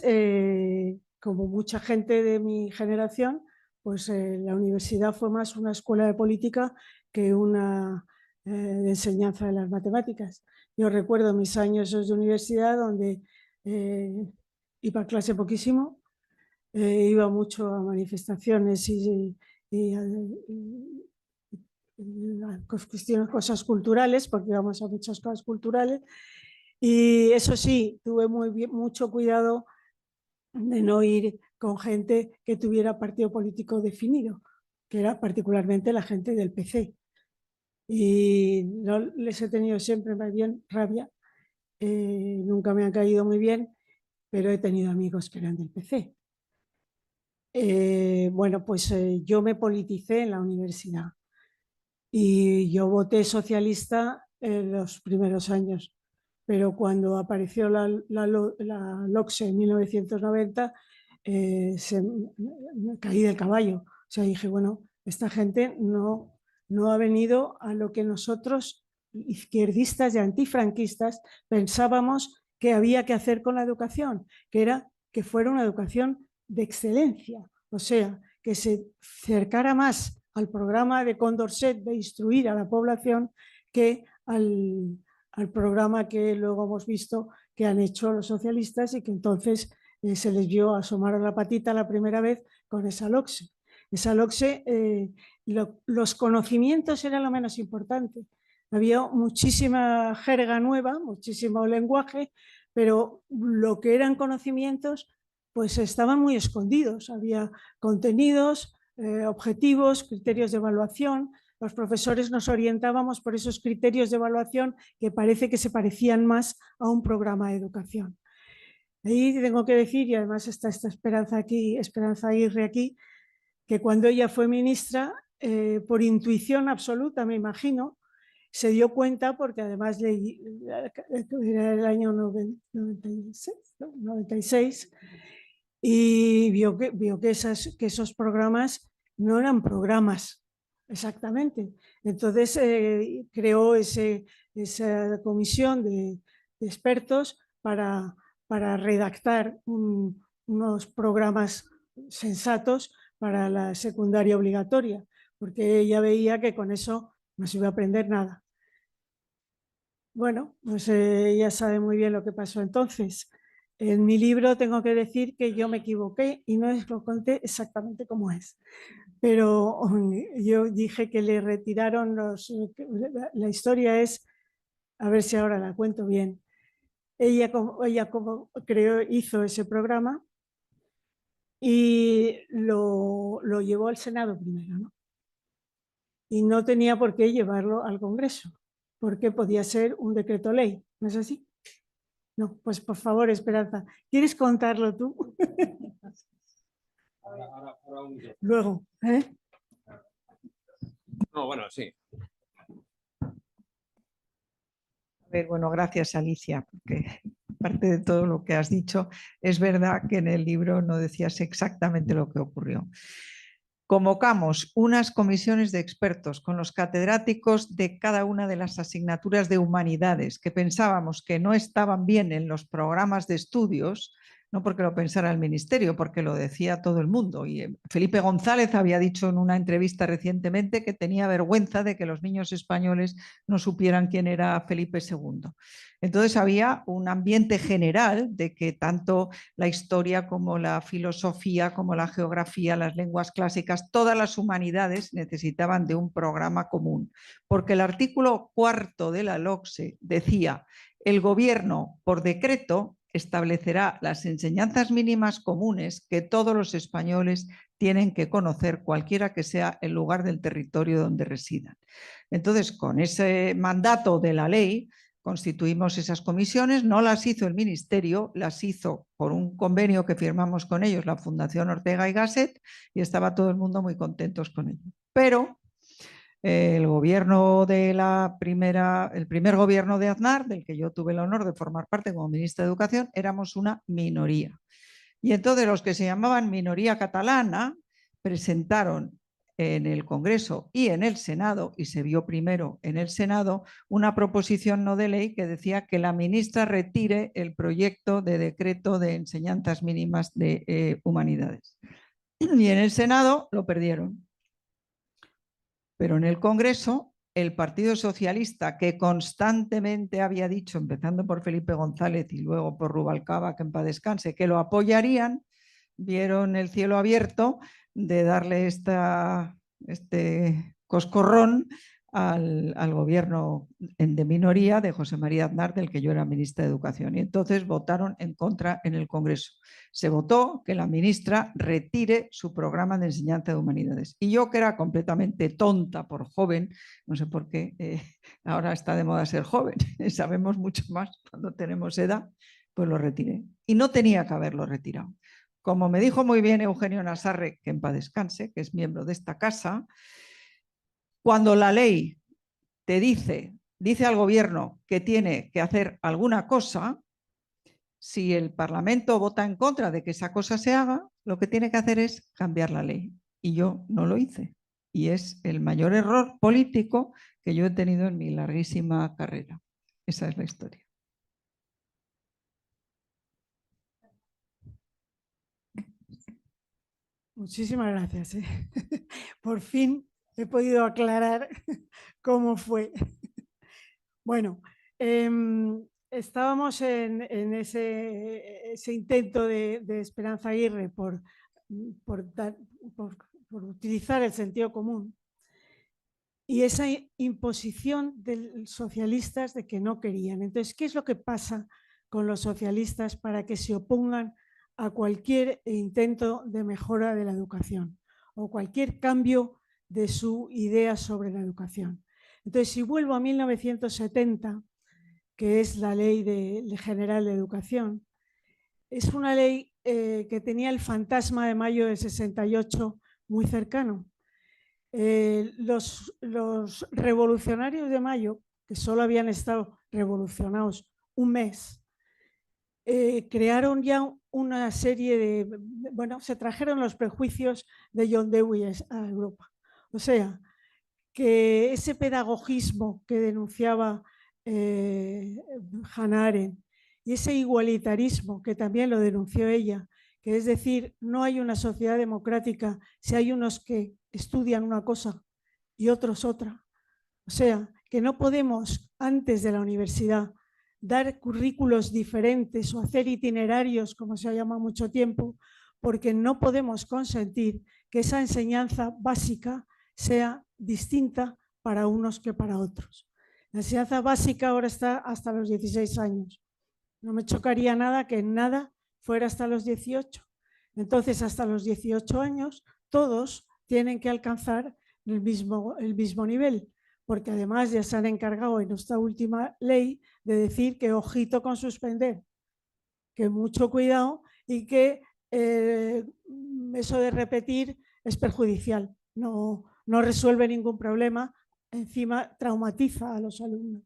como mucha gente de mi generación, pues la universidad fue más una escuela de política que una de enseñanza de las matemáticas. Yo recuerdo mis años de universidad donde iba a clase poquísimo, iba mucho a manifestaciones y cosas culturales, porque íbamos a muchas cosas culturales. Y eso sí, tuve mucho cuidado de no ir con gente que tuviera partido político definido, que era particularmente la gente del PC. Y no les he tenido siempre más bien rabia, nunca me han caído muy bien, pero he tenido amigos que eran del PC. Bueno, pues yo me politicé en la universidad y yo voté socialista en los primeros años, pero cuando apareció la LOCSE en 1990, me caí del caballo. O sea, dije, bueno, esta gente no ha venido a lo que nosotros, izquierdistas y antifranquistas, pensábamos que había que hacer con la educación, que era que fuera una educación de excelencia, o sea, que se acercara más al programa de Condorcet de instruir a la población que al programa que luego hemos visto que han hecho los socialistas y que entonces se les vio asomar la patita la primera vez con esa LOCSE. Esa LOCSE, los conocimientos eran lo menos importante. Había muchísima jerga nueva, muchísimo lenguaje, pero lo que eran conocimientos pues estaban muy escondidos. Había contenidos, objetivos, criterios de evaluación. Los profesores nos orientábamos por esos criterios de evaluación que parece que se parecían más a un programa de educación. Ahí tengo que decir, y además está esta Esperanza Aguirre aquí, que cuando ella fue ministra, por intuición absoluta, me imagino, se dio cuenta, porque además era el año 96, y vio que esos programas no eran programas exactamente. Entonces creó esa comisión de expertos para redactar unos programas sensatos para la secundaria obligatoria, porque ella veía que con eso no se iba a aprender nada. Bueno, pues ella sabe muy bien lo que pasó entonces. En mi libro tengo que decir que yo me equivoqué y no lo conté exactamente como es. Pero yo dije que le retiraron la historia es, a ver si ahora la cuento bien. Ella como hizo ese programa, y lo llevó al Senado primero, ¿no? Y no tenía por qué llevarlo al Congreso, porque podía ser un decreto ley, ¿no es así? No, pues por favor, Esperanza, ¿quieres contarlo tú? Luego, ¿eh? No, bueno, sí. A ver, bueno, gracias Alicia, porque parte de todo lo que has dicho es verdad que en el libro no decías exactamente lo que ocurrió. Convocamos unas comisiones de expertos con los catedráticos de cada una de las asignaturas de humanidades que pensábamos que no estaban bien en los programas de estudios, no porque lo pensara el ministerio, porque lo decía todo el mundo. Y Felipe González había dicho en una entrevista recientemente que tenía vergüenza de que los niños españoles no supieran quién era Felipe II. Entonces había un ambiente general de que tanto la historia como la filosofía, como la geografía, las lenguas clásicas, todas las humanidades necesitaban de un programa común, porque el artículo 4 de la LOCSE decía: el gobierno, por decreto, establecerá las enseñanzas mínimas comunes que todos los españoles tienen que conocer, cualquiera que sea el lugar del territorio donde residan. Entonces, con ese mandato de la ley, constituimos esas comisiones, no las hizo el ministerio, las hizo por un convenio que firmamos con ellos, la Fundación Ortega y Gasset, y estaba todo el mundo muy contentos con ello. Pero el gobierno de el primer gobierno de Aznar, del que yo tuve el honor de formar parte como ministra de Educación, éramos una minoría. Y entonces los que se llamaban minoría catalana presentaron en el Congreso y en el Senado, y se vio primero en el Senado, una proposición no de ley que decía que la ministra retire el proyecto de decreto de enseñanzas mínimas de humanidades. Y en el Senado lo perdieron. Pero en el Congreso, el Partido Socialista, que constantemente había dicho, empezando por Felipe González y luego por Rubalcaba, que en paz descanse, que lo apoyarían, vieron el cielo abierto de darle este coscorrón al gobierno de minoría de José María Aznar, del que yo era ministra de Educación. Y entonces votaron en contra en el Congreso. Se votó que la ministra retire su programa de enseñanza de humanidades. Y yo, que era completamente tonta por joven, no sé por qué, ahora está de moda ser joven, sabemos mucho más cuando tenemos edad, pues lo retiré. Y no tenía que haberlo retirado. Como me dijo muy bien Eugenio Nassarre, que en paz descanse, que es miembro de esta casa, cuando la ley te dice al gobierno que tiene que hacer alguna cosa, si el Parlamento vota en contra de que esa cosa se haga, lo que tiene que hacer es cambiar la ley. Y yo no lo hice. Y es el mayor error político que yo he tenido en mi larguísima carrera. Esa es la historia. Muchísimas gracias. Por fin he podido aclarar cómo fue. Bueno, estábamos en ese intento de Esperanza Aguirre por utilizar el sentido común y esa imposición de los socialistas de que no querían. Entonces, ¿qué es lo que pasa con los socialistas para que se opongan a cualquier intento de mejora de la educación o cualquier cambio de su idea sobre la educación? Entonces, si vuelvo a 1970, que es la Ley General de Educación, es una ley que tenía el fantasma de mayo del 68 muy cercano. Los revolucionarios de mayo, que solo habían estado revolucionados un mes, crearon ya una serie de, bueno, se trajeron los prejuicios de John Dewey a Europa. O sea, que ese pedagogismo que denunciaba Hannah Arendt y ese igualitarismo que también lo denunció ella, que es decir, no hay una sociedad democrática si hay unos que estudian una cosa y otros otra. O sea, que no podemos antes de la universidad dar currículos diferentes o hacer itinerarios, como se ha llamado mucho tiempo, porque no podemos consentir que esa enseñanza básica sea distinta para unos que para otros. La enseñanza básica ahora está hasta los 16 años. No me chocaría nada que en nada fuera hasta los 18. Entonces, hasta los 18 años, todos tienen que alcanzar el mismo nivel, porque además ya se han encargado en esta última ley de decir que ojito con suspender, que mucho cuidado y que eso de repetir es perjudicial, no resuelve ningún problema, encima traumatiza a los alumnos.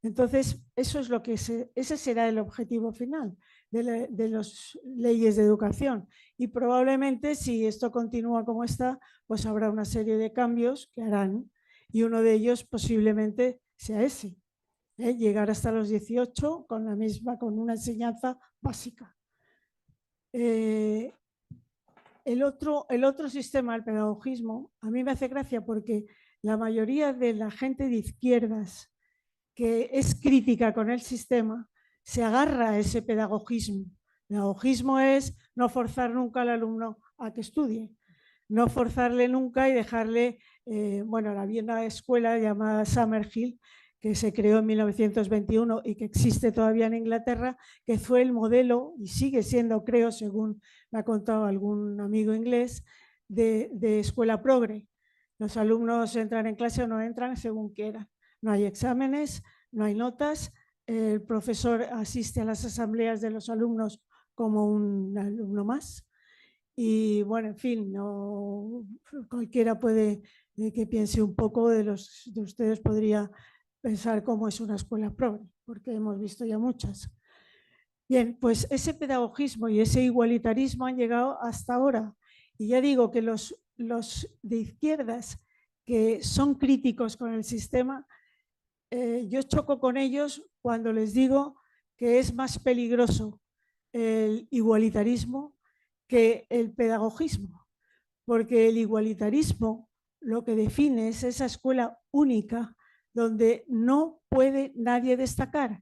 Entonces, eso es lo que ese será el objetivo final de las leyes de educación. Y probablemente, si esto continúa como está, pues habrá una serie de cambios que harán. Y uno de ellos posiblemente sea ese, llegar hasta los 18 con una enseñanza básica. El otro sistema, el pedagogismo, a mí me hace gracia porque la mayoría de la gente de izquierdas que es crítica con el sistema, se agarra a ese pedagogismo. Pedagogismo es no forzar nunca al alumno a que estudie, no forzarle nunca y dejarle, había una escuela llamada Summerhill que se creó en 1921 y que existe todavía en Inglaterra, que fue el modelo y sigue siendo, creo, según me ha contado algún amigo inglés, de escuela progre. Los alumnos entran en clase o no entran según quieran. No hay exámenes, no hay notas, el profesor asiste a las asambleas de los alumnos como un alumno más. Y bueno, en fin, cualquiera puede que piense un poco de ustedes podría pensar cómo es una escuela progre, porque hemos visto ya muchas. Bien, pues ese pedagogismo y ese igualitarismo han llegado hasta ahora. Y ya digo que los de izquierdas que son críticos con el sistema, yo choco con ellos cuando les digo que es más peligroso el igualitarismo que el pedagogismo, porque el igualitarismo lo que define es esa escuela única donde no puede nadie destacar.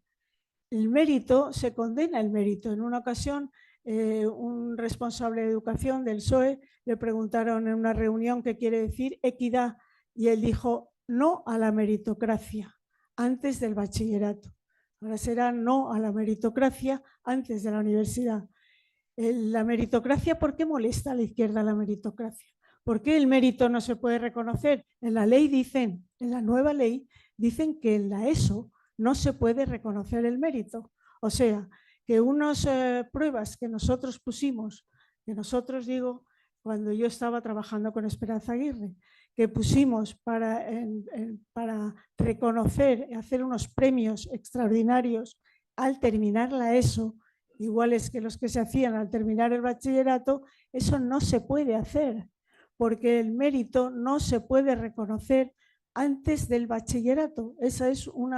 El mérito, se condena el mérito. En una ocasión, un responsable de educación del PSOE le preguntaron en una reunión qué quiere decir equidad y él dijo no a la meritocracia antes del bachillerato. Ahora será no a la meritocracia antes de la universidad. La meritocracia, ¿por qué molesta a la izquierda la meritocracia? ¿Por qué el mérito no se puede reconocer? En la ley dicen, en la nueva ley, dicen que en la ESO no se puede reconocer el mérito. O sea, que unas pruebas que nosotros pusimos, que nosotros digo, cuando yo estaba trabajando con Esperanza Aguirre, que pusimos para reconocer, hacer unos premios extraordinarios al terminar la ESO, iguales que los que se hacían al terminar el bachillerato, eso no se puede hacer, porque el mérito no se puede reconocer antes del bachillerato. Ese es un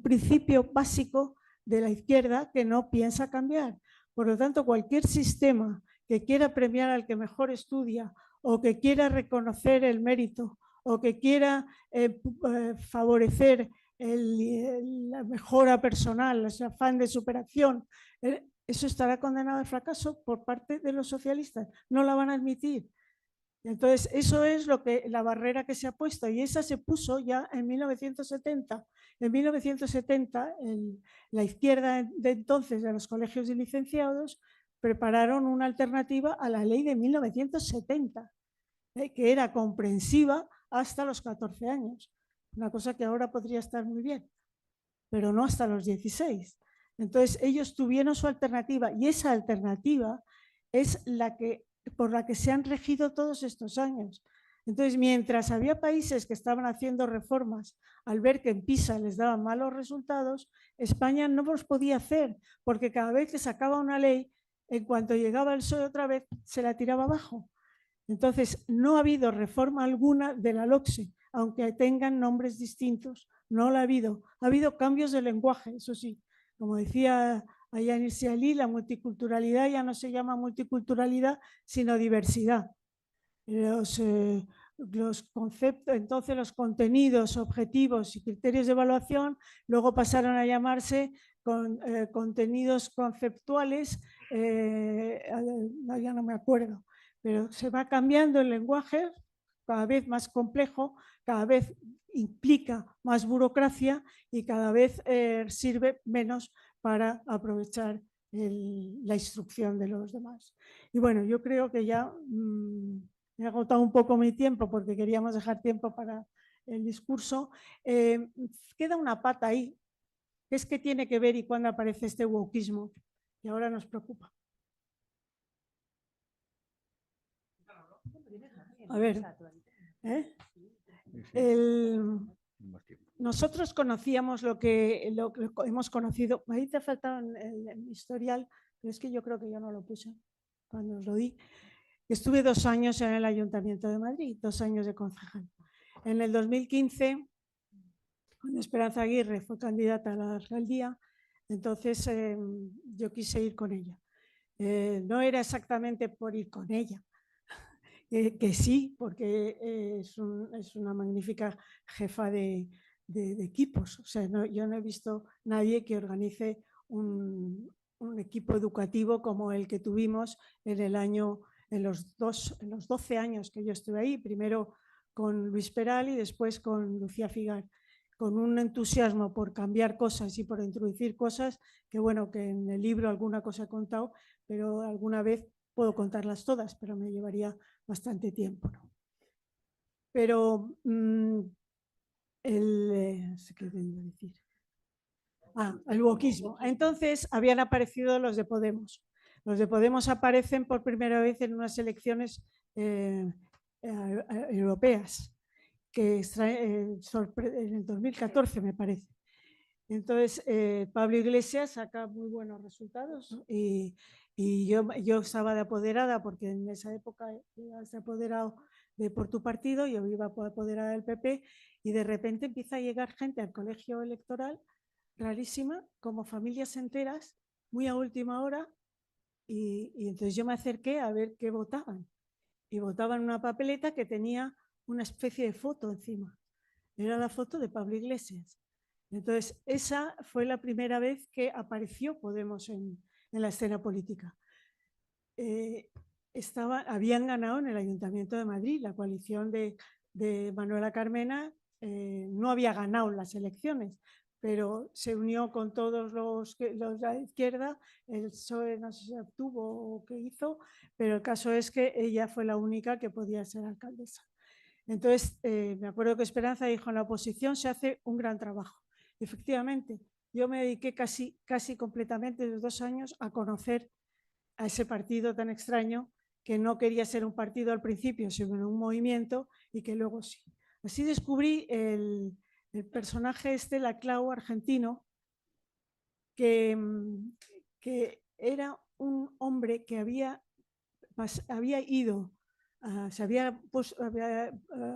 principio básico de la izquierda que no piensa cambiar. Por lo tanto, cualquier sistema que quiera premiar al que mejor estudia o que quiera reconocer el mérito o que quiera favorecer la mejora personal, ese afán de superación, eso estará condenado al fracaso por parte de los socialistas. No la van a admitir. Entonces, eso es la barrera que se ha puesto y esa se puso ya en 1970. En 1970, la izquierda de entonces de los colegios de licenciados prepararon una alternativa a la ley de 1970, que era comprensiva hasta los 14 años. Una cosa que ahora podría estar muy bien, pero no hasta los 16. Entonces, ellos tuvieron su alternativa y esa alternativa es por la que se han regido todos estos años. Entonces, mientras había países que estaban haciendo reformas al ver que en PISA les daban malos resultados, España no los podía hacer, porque cada vez que sacaba una ley, en cuanto llegaba el PSOE otra vez, se la tiraba abajo. Entonces, no ha habido reforma alguna de la LOCSE, aunque tengan nombres distintos, no la ha habido. Ha habido cambios de lenguaje, eso sí. Como decía Ayanis Sialí, la multiculturalidad ya no se llama multiculturalidad, sino diversidad. Los conceptos, entonces los contenidos, objetivos y criterios de evaluación luego pasaron a llamarse contenidos conceptuales, ya no me acuerdo, pero se va cambiando el lenguaje, cada vez más complejo, cada vez implica más burocracia y cada vez sirve menos para aprovechar la instrucción de los demás. Y bueno, yo creo que ya he agotado un poco mi tiempo porque queríamos dejar tiempo para el discurso. Queda una pata ahí, que es que tiene que ver y cuándo aparece este wokismo, que ahora nos preocupa. A ver, nosotros conocíamos lo que hemos conocido. Ahí te faltaba el historial, pero es que yo creo que yo no lo puse cuando os lo di. Estuve 2 años en el Ayuntamiento de Madrid, 2 años de concejal. En el 2015, cuando Esperanza Aguirre fue candidata a la alcaldía, entonces yo quise ir con ella. No era exactamente por ir con ella, que sí, porque es una magnífica jefa de equipos. O sea, yo no he visto nadie que organice un equipo educativo como el que tuvimos en los 12 años que yo estuve ahí, primero con Luis Peral y después con Lucía Figar, con un entusiasmo por cambiar cosas y por introducir cosas que, bueno, que en el libro alguna cosa he contado, pero alguna vez puedo contarlas todas, pero me llevaría bastante tiempo, ¿no? Pero ¿qué te iba a decir? El wokismo. Entonces habían aparecido los de Podemos. Los de Podemos aparecen por primera vez en unas elecciones europeas, que en el 2014 me parece. Entonces Pablo Iglesias saca muy buenos resultados y yo estaba de apoderada, porque en esa época ibas de apoderado por tu partido, yo iba apoderada del PP, y de repente empieza a llegar gente al colegio electoral rarísima, como familias enteras, muy a última hora, y entonces yo me acerqué a ver qué votaban, y votaban una papeleta que tenía una especie de foto encima. Era la foto de Pablo Iglesias. Entonces, esa fue la primera vez que apareció Podemos en la escena política. Habían ganado en el Ayuntamiento de Madrid, la coalición de Manuela Carmena no había ganado las elecciones, pero se unió con todos los de la izquierda. El PSOE no sé si obtuvo o qué hizo, pero el caso es que ella fue la única que podía ser alcaldesa. Entonces, me acuerdo que Esperanza dijo: en la oposición se hace un gran trabajo. Efectivamente, yo me dediqué casi completamente los 2 años a conocer a ese partido tan extraño, que no quería ser un partido al principio, sino un movimiento, y que luego sí. Así descubrí el personaje Laclau argentino, que era un hombre que había ido, se había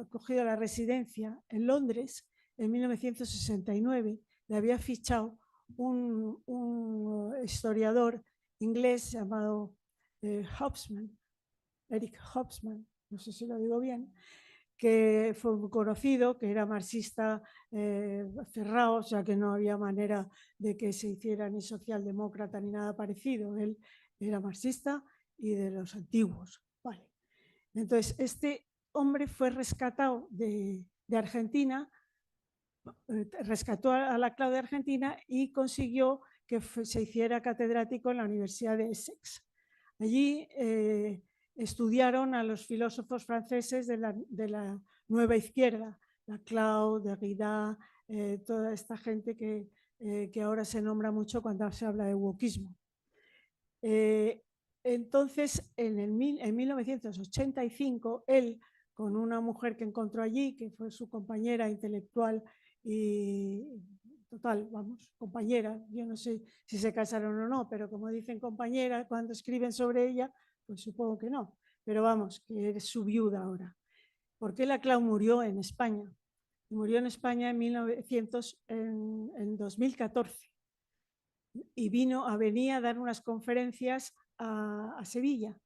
cogido la residencia en Londres en 1969, le había fichado un historiador inglés llamado Eric Hobsbawm, no sé si lo digo bien, que fue muy conocido, que era marxista cerrado, o sea que no había manera de que se hiciera ni socialdemócrata ni nada parecido. Él era marxista y de los antiguos. Vale. Entonces, este hombre fue rescatado de Argentina, rescató a Laclau de Argentina y consiguió que se hiciera catedrático en la Universidad de Essex. Allí estudiaron a los filósofos franceses de la nueva izquierda, Laclau, Derrida, toda esta gente que ahora se nombra mucho cuando se habla de wokismo. Entonces, en 1985, él, con una mujer que encontró allí, que fue su compañera intelectual y total, vamos, compañera, yo no sé si se casaron o no, pero como dicen compañera cuando escriben sobre ella, pues supongo que no, pero vamos, que es su viuda ahora. Porque Laclau murió en España, murió en España en 2014 y venía a dar unas conferencias a Sevilla.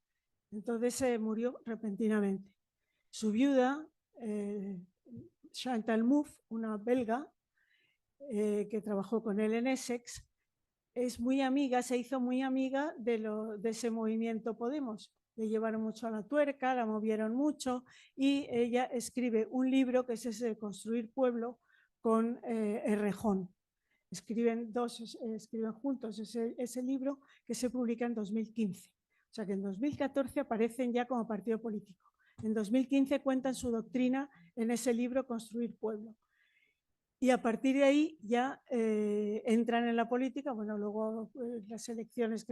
Entonces murió repentinamente. Su viuda, Chantal Mouffe, una belga que trabajó con él en Essex, es muy amiga, se hizo muy amiga de ese movimiento Podemos. Le llevaron mucho a la tuerca, la movieron mucho, y ella escribe un libro que es ese de Construir Pueblo con Errejón. Escriben juntos ese libro que se publica en 2015. O sea que en 2014 aparecen ya como partido político. En 2015 cuentan su doctrina en ese libro Construir Pueblo. Y a partir de ahí ya entran en la política. Bueno, luego las elecciones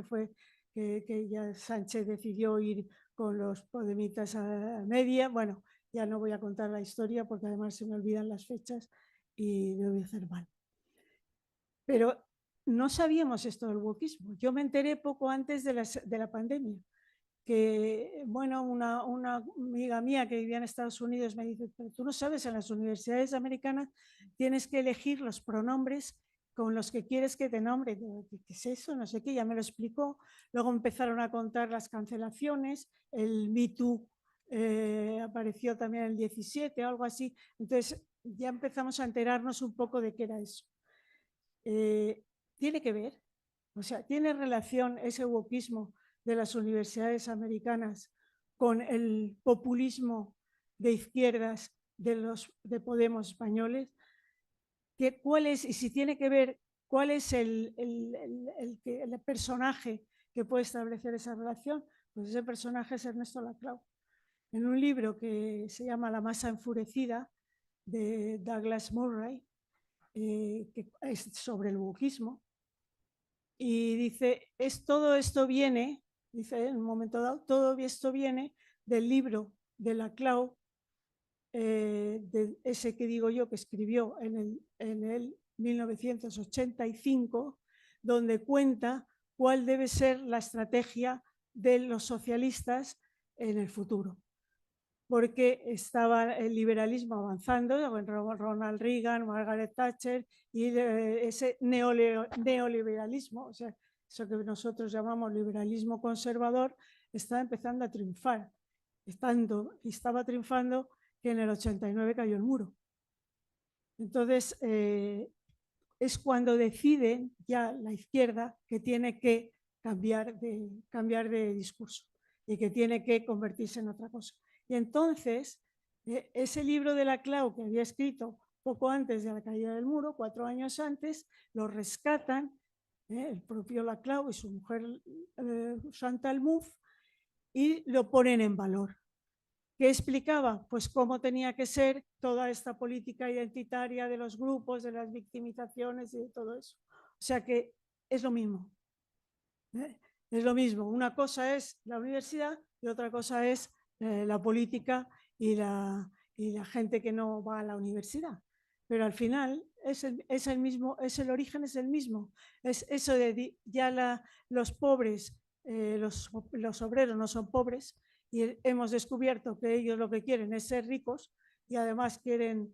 que ya Sánchez decidió ir con los podemitas a media. Bueno, ya no voy a contar la historia porque además se me olvidan las fechas y lo voy a hacer mal. Pero no sabíamos esto del wokismo. Yo me enteré poco antes de la pandemia, que, bueno, una amiga mía que vivía en Estados Unidos me dice, pero tú no sabes, en las universidades americanas tienes que elegir los pronombres con los que quieres que te nombre. ¿Qué es eso? No sé qué, ya me lo explicó. Luego empezaron a contar las cancelaciones, el Me Too apareció también en el 17 o algo así. Entonces ya empezamos a enterarnos un poco de qué era eso. Tiene que ver, o sea, tiene relación ese wokismo de las universidades americanas con el populismo de izquierdas de Podemos españoles. ¿Cuál es, y si tiene que ver, cuál es el personaje que puede establecer esa relación? Pues ese personaje es Ernesto Laclau. En un libro que se llama La masa enfurecida, de Douglas Murray, que es sobre el wokismo, y dice, todo esto viene, dice en un momento dado, todo esto viene del libro de Laclau, de ese que digo yo que escribió en el 1985, donde cuenta cuál debe ser la estrategia de los socialistas en el futuro. Porque estaba el liberalismo avanzando, Ronald Reagan, Margaret Thatcher, y ese neoliberalismo, o sea, eso que nosotros llamamos liberalismo conservador, estaba empezando a triunfar. Estaba triunfando que en el 89 cayó el muro. Entonces, es cuando decide ya la izquierda que tiene que cambiar de discurso y que tiene que convertirse en otra cosa. Y entonces, ese libro de Laclau que había escrito poco antes de la caída del muro, 4 años antes, lo rescatan el propio Laclau y su mujer Chantal Mouffe, y lo ponen en valor. ¿Qué explicaba? Pues cómo tenía que ser toda esta política identitaria de los grupos, de las victimizaciones y de todo eso. O sea que es lo mismo. Es lo mismo. Una cosa es la universidad y otra cosa es la política y la gente que no va a la universidad. Pero al final es el mismo, el origen es el mismo. Es eso de ya los pobres, los obreros no son pobres, y hemos descubierto que ellos lo que quieren es ser ricos y además quieren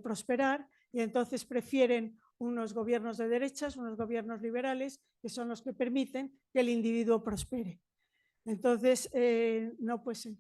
prosperar, y entonces prefieren unos gobiernos de derechas, unos gobiernos liberales, que son los que permiten que el individuo prospere. Entonces, no puede ser.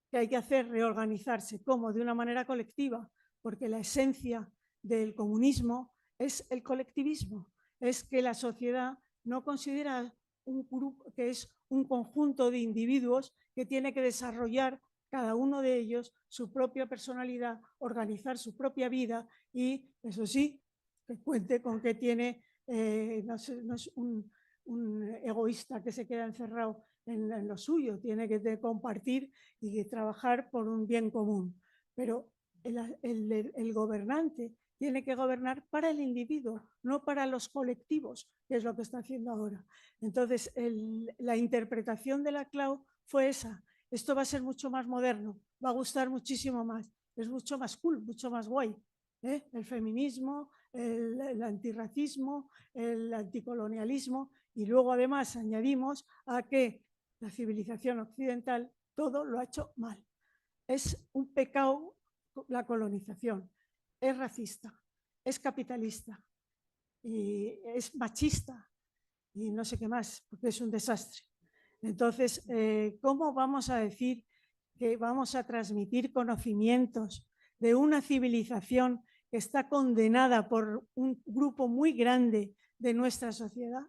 ¿Qué hay que hacer? Reorganizarse. ¿Cómo? De una manera colectiva, porque la esencia del comunismo es el colectivismo, es que la sociedad no considera un grupo, que es un conjunto de individuos que tiene que desarrollar cada uno de ellos su propia personalidad, organizar su propia vida y, eso sí, que cuente con que tiene, no es un egoísta que se queda encerrado en lo suyo, tiene que compartir y trabajar por un bien común. Pero el gobernante tiene que gobernar para el individuo, no para los colectivos, que es lo que está haciendo ahora. Entonces, la interpretación de Laclau fue esa. Esto va a ser mucho más moderno, va a gustar muchísimo más, es mucho más cool, mucho más guay. El feminismo, el antirracismo, el anticolonialismo, y luego además añadimos a que la civilización occidental todo lo ha hecho mal. Es un pecado la colonización, es racista, es capitalista y es machista y no sé qué más, porque es un desastre. Entonces, ¿cómo vamos a decir que vamos a transmitir conocimientos de una civilización que está condenada por un grupo muy grande de nuestra sociedad?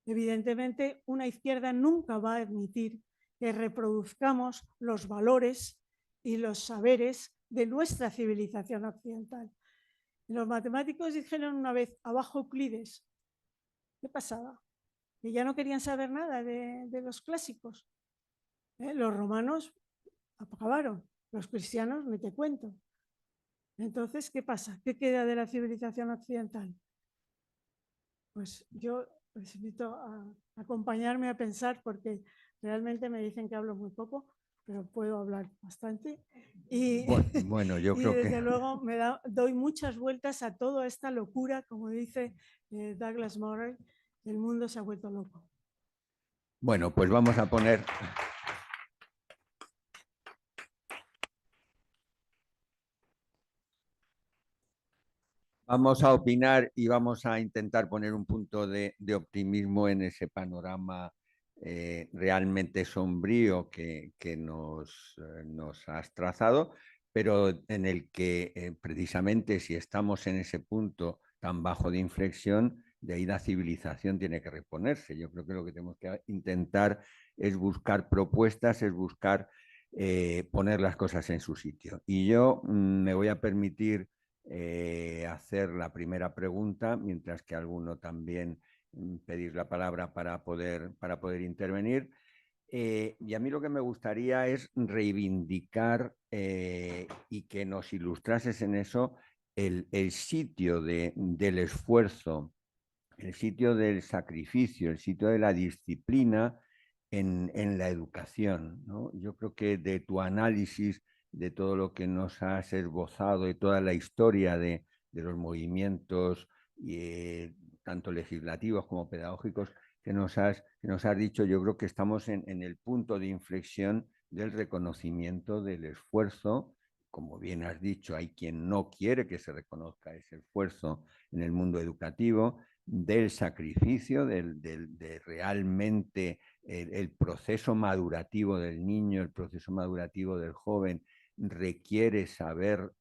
Evidentemente, una izquierda nunca va a admitir que reproduzcamos los valores y los saberes de nuestra civilización occidental. Los matemáticos dijeron una vez, abajo Euclides. ¿Qué pasaba? Que ya no querían saber nada de los clásicos. Los romanos acabaron, los cristianos ni te cuento. Entonces, ¿qué pasa? ¿Qué queda de la civilización occidental? Pues yo les invito a acompañarme a pensar, porque realmente me dicen que hablo muy poco, pero puedo hablar bastante. Y, bueno, yo y creo desde que... luego doy muchas vueltas a toda esta locura, como dice Douglas Murray, el mundo se ha vuelto loco. Bueno, pues vamos a poner... Vamos a opinar y vamos a intentar poner un punto de optimismo en ese panorama realmente sombrío que nos has trazado, pero en el que precisamente si estamos en ese punto tan bajo de inflexión, de ahí la civilización tiene que reponerse. Yo creo que lo que tenemos que intentar es buscar propuestas, es buscar poner las cosas en su sitio. Y yo me voy a permitir hacer la primera pregunta, mientras que alguno también pedir la palabra para poder intervenir. Y a mí lo que me gustaría es reivindicar y que nos ilustrases en eso el sitio del esfuerzo, el sitio del sacrificio, el sitio de la disciplina en la educación, ¿no? Yo creo que de tu análisis de todo lo que nos has esbozado y toda la historia de los movimientos, tanto legislativos como pedagógicos, que nos has dicho, yo creo que estamos en el punto de inflexión del reconocimiento del esfuerzo. Como bien has dicho, hay quien no quiere que se reconozca ese esfuerzo en el mundo educativo, del sacrificio, de realmente el proceso madurativo del niño, el proceso madurativo del joven requiere saber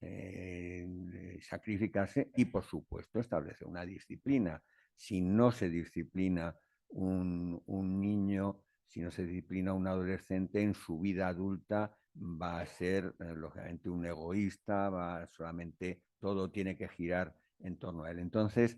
sacrificarse y, por supuesto, establecer una disciplina. Si no se disciplina un niño, si no se disciplina un adolescente, en su vida adulta va a ser, lógicamente, un egoísta, solamente todo tiene que girar en torno a él. Entonces,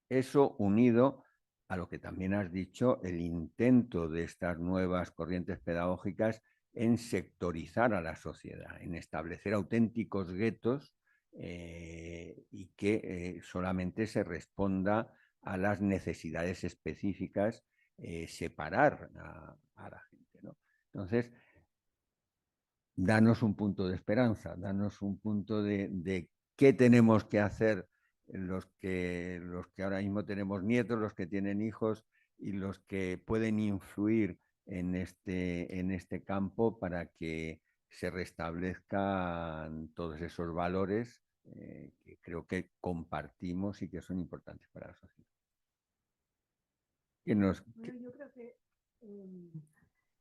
eso unido a lo que también has dicho, el intento de estas nuevas corrientes pedagógicas en sectorizar a la sociedad, en establecer auténticos guetos y que solamente se responda a las necesidades específicas, separar a la gente, ¿no? Entonces, danos un punto de esperanza, danos un punto de qué tenemos que hacer los que ahora mismo tenemos nietos, los que tienen hijos y los que pueden influir en este campo para que se restablezcan todos esos valores que creo que compartimos y que son importantes para la sociedad.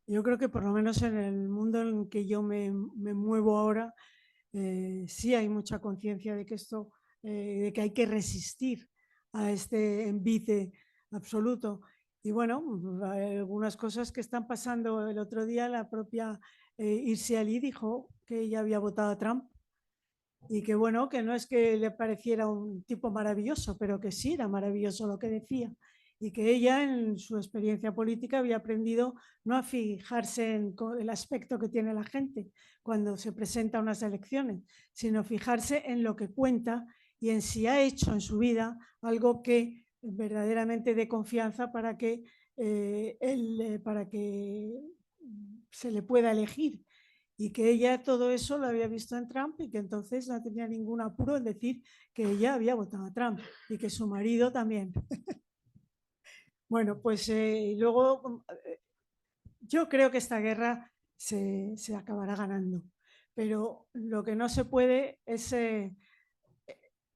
Yo creo que por lo menos en el mundo en que yo me muevo ahora, sí hay mucha conciencia de que esto, de que hay que resistir a este envite absoluto. Y bueno, hay algunas cosas que están pasando. El otro día la propia Irse Ali dijo que ella había votado a Trump y que bueno, que no es que le pareciera un tipo maravilloso, pero que sí era maravilloso lo que decía. Y que ella en su experiencia política había aprendido no a fijarse en el aspecto que tiene la gente cuando se presenta a unas elecciones, sino fijarse en lo que cuenta y en si ha hecho en su vida algo que verdaderamente dé confianza para que se le pueda elegir. Y que ella todo eso lo había visto en Trump y que entonces no tenía ningún apuro en decir que ella había votado a Trump y que su marido también. Bueno, pues luego yo creo que esta guerra se acabará ganando, pero lo que no se puede es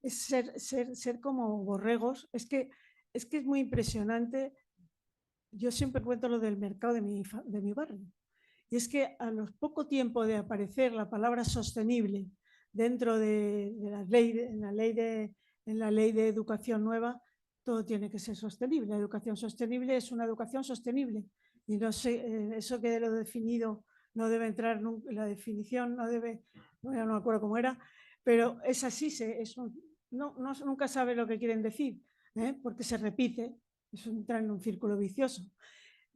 ser como borregos. Es que es muy impresionante. Yo siempre cuento lo del mercado de mi barrio. Y es que a los poco tiempo de aparecer la palabra sostenible dentro de la ley, en la ley de educación nueva, todo tiene que ser sostenible. La educación sostenible es una educación sostenible. Y no sé, eso que lo definido no debe entrar nunca, la definición no debe, no me acuerdo cómo era, pero es así, nunca sabe lo que quieren decir, porque se repite, entra en un círculo vicioso.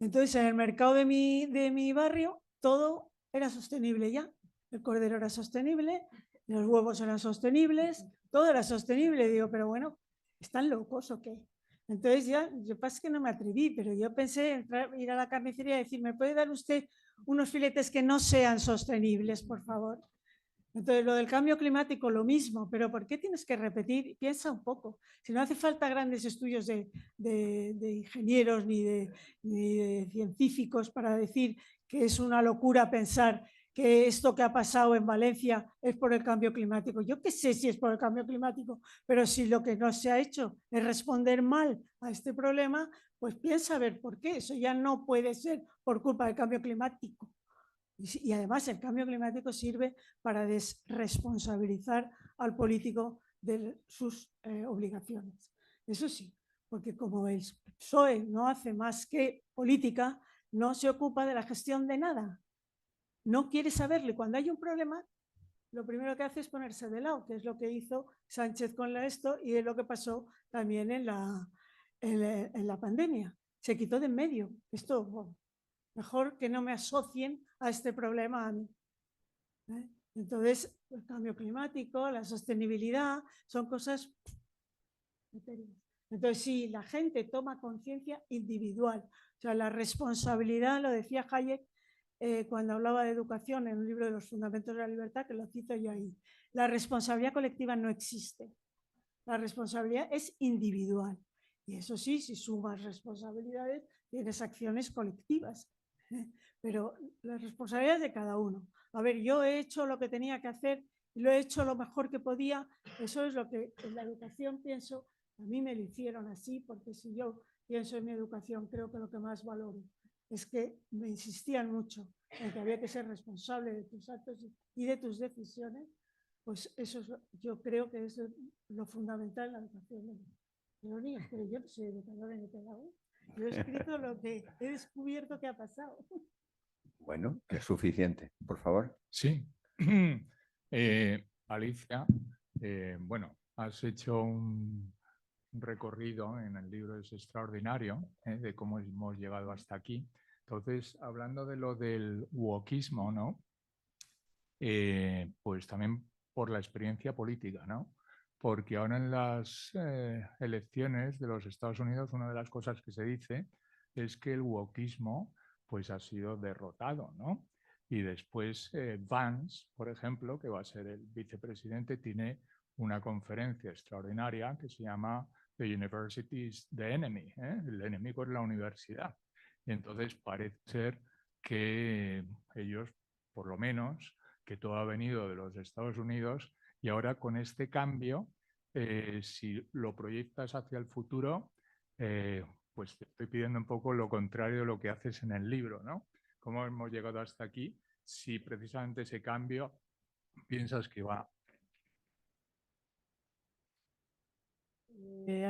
Entonces, en el mercado de mi barrio, todo era sostenible ya. El cordero era sostenible, los huevos eran sostenibles, todo era sostenible. Digo, pero bueno, ¿están locos o qué? Entonces yo pasa que no me atreví, pero yo pensé ir a la carnicería y decir, ¿me puede dar usted unos filetes que no sean sostenibles, por favor? Entonces, lo del cambio climático, lo mismo, pero ¿por qué tienes que repetir? Piensa un poco. Si no hace falta grandes estudios de ingenieros ni de científicos para decir que es una locura pensar que esto que ha pasado en Valencia es por el cambio climático. Yo qué sé si es por el cambio climático, pero si lo que no se ha hecho es responder mal a este problema, pues piensa a ver por qué. Eso ya no puede ser por culpa del cambio climático. Y además el cambio climático sirve para desresponsabilizar al político de sus obligaciones. Eso sí, porque como el PSOE no hace más que política, no se ocupa de la gestión de nada. No quiere saberle. Cuando hay un problema, lo primero que hace es ponerse de lado, que es lo que hizo Sánchez con esto y es lo que pasó también en la pandemia. Se quitó de en medio. Esto, bueno, mejor que no me asocien a este problema a mí. Entonces, el cambio climático, la sostenibilidad, son cosas. Entonces, sí, la gente toma conciencia individual. O sea, la responsabilidad, lo decía Hayek cuando hablaba de educación en un libro de los Fundamentos de la Libertad, que lo cito yo ahí. La responsabilidad colectiva no existe. La responsabilidad es individual. Y eso sí, si sumas responsabilidades, tienes acciones colectivas. Pero la responsabilidad es de cada uno. A ver, yo he hecho lo que tenía que hacer, lo he hecho lo mejor que podía. Eso es lo que en la educación pienso. A mí me lo hicieron así, porque si yo pienso en mi educación, creo que lo que más valoro es que me insistían mucho en que había que ser responsable de tus actos y de tus decisiones. Pues eso es yo creo que es lo fundamental en la educación de los niños. Pero yo no soy educadora ni pedagoga. Yo he escrito lo que he descubierto que ha pasado. Bueno, es suficiente, por favor. Sí. Alicia, bueno, has hecho un recorrido en el libro, es extraordinario, de cómo hemos llegado hasta aquí. Entonces, hablando de lo del wokismo, ¿no? Pues también por la experiencia política, ¿no? Porque ahora en las elecciones de los Estados Unidos, una de las cosas que se dice es que el wokismo pues ha sido derrotado, ¿no? Y después Vance, por ejemplo, que va a ser el vicepresidente, tiene una conferencia extraordinaria que se llama The University is the Enemy, ¿eh? El enemigo es la universidad. Y entonces parece ser que ellos, por lo menos, que todo ha venido de los Estados Unidos y ahora con este cambio, si lo proyectas hacia el futuro, pues te estoy pidiendo un poco lo contrario de lo que haces en el libro, ¿no? ¿Cómo hemos llegado hasta aquí? Si precisamente ese cambio piensas que va.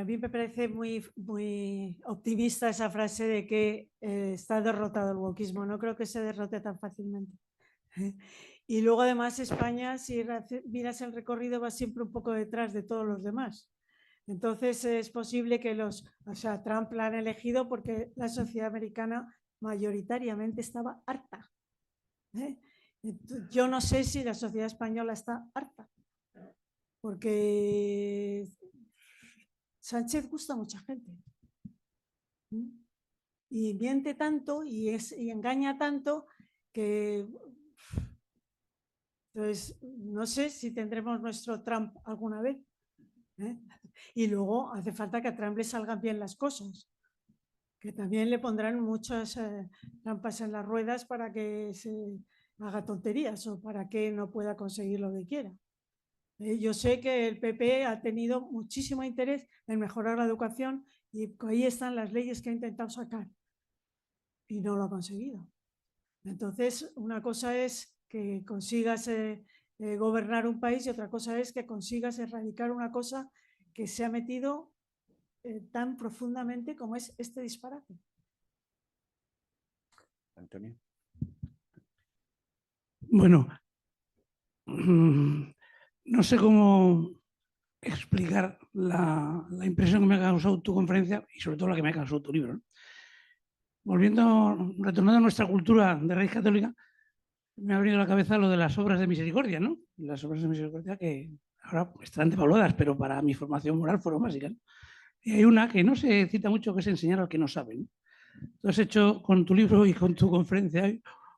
A mí me parece muy optimista esa frase de que está derrotado el wokismo. No creo que se derrote tan fácilmente. Y luego además España, si miras el recorrido, va siempre un poco detrás de todos los demás. Entonces es posible que Trump la han elegido porque la sociedad americana mayoritariamente estaba harta. Yo no sé si la sociedad española está harta, porque Sánchez gusta a mucha gente. Y miente tanto y engaña tanto que... Entonces, no sé si tendremos nuestro Trump alguna vez. Y luego hace falta que a Trump le salgan bien las cosas, que también le pondrán muchas trampas en las ruedas para que se haga tonterías o para que no pueda conseguir lo que quiera. Yo sé que el PP ha tenido muchísimo interés en mejorar la educación y ahí están las leyes que ha intentado sacar y no lo ha conseguido. Entonces, una cosa es que consigas gobernar un país y otra cosa es que consigas erradicar una cosa que se ha metido tan profundamente como es este disparate. Antonio. Bueno, no sé cómo explicar la impresión que me ha causado tu conferencia y sobre todo la que me ha causado tu libro, ¿no? Retornando a nuestra cultura de raíz católica, me ha venido a la cabeza lo de las obras de misericordia, ¿no? Las obras de misericordia que ahora están devaluadas, pero para mi formación moral fueron básicas, ¿no? Y hay una que no se cita mucho, que es enseñar al que no sabe, ¿no? Tú has hecho con tu libro y con tu conferencia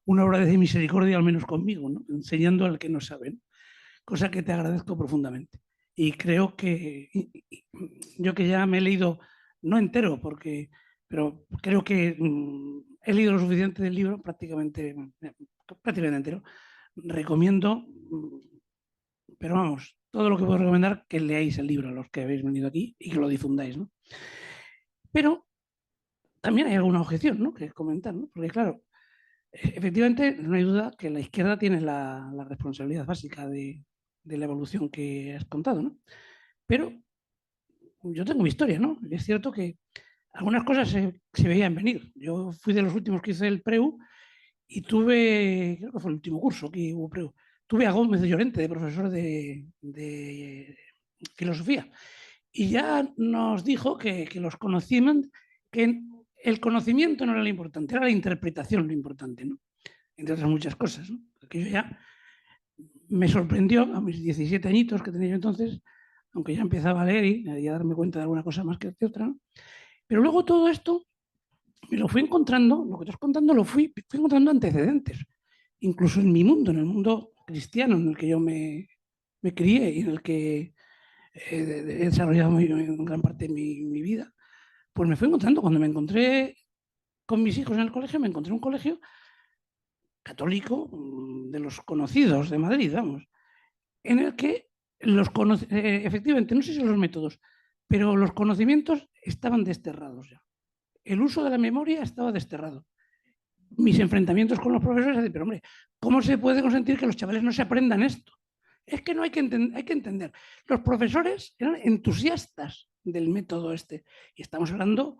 una obra de misericordia, al menos conmigo, ¿no? Enseñando al que no sabe, ¿no? Cosa que te agradezco profundamente. Y creo que yo, que ya me he leído, no entero, pero creo que he leído lo suficiente del libro, prácticamente entero, recomiendo, pero vamos, todo lo que puedo recomendar, que leáis el libro a los que habéis venido aquí y que lo difundáis, ¿no? Pero también hay alguna objeción, ¿no?, que comentar, ¿no? Porque claro, efectivamente no hay duda que la izquierda tiene la responsabilidad básica de la evolución que has contado, ¿no? Pero yo tengo mi historia, ¿no? Es cierto que algunas cosas se veían venir. Yo fui de los últimos que hice el PREU y tuve, creo que fue el último curso que hubo PREU, tuve a Gómez de Llorente de profesor de filosofía. Y ya nos dijo que los conocimientos, que el conocimiento no era lo importante, era la interpretación lo importante, ¿no? Entre otras muchas cosas, ¿no? Porque yo ya me sorprendió a mis 17 añitos que tenía yo entonces, aunque ya empezaba a leer y a darme cuenta de alguna cosa más que de otra, ¿no? Pero luego todo esto me lo fui encontrando, lo que estás contando, fui encontrando antecedentes, incluso en mi mundo, en el mundo cristiano en el que yo me crié y en el que he desarrollado en gran parte de mi vida. Pues me fui encontrando, cuando me encontré con mis hijos en el colegio, me encontré un colegio católico de los conocidos de Madrid, vamos, en el que efectivamente, no sé si los métodos, pero los conocimientos estaban desterrados ya. El uso de la memoria estaba desterrado. Mis enfrentamientos con los profesores, es decir, pero hombre, ¿cómo se puede consentir que los chavales no se aprendan esto? Es que no hay que entender. Los profesores eran entusiastas del método este. Y estamos hablando,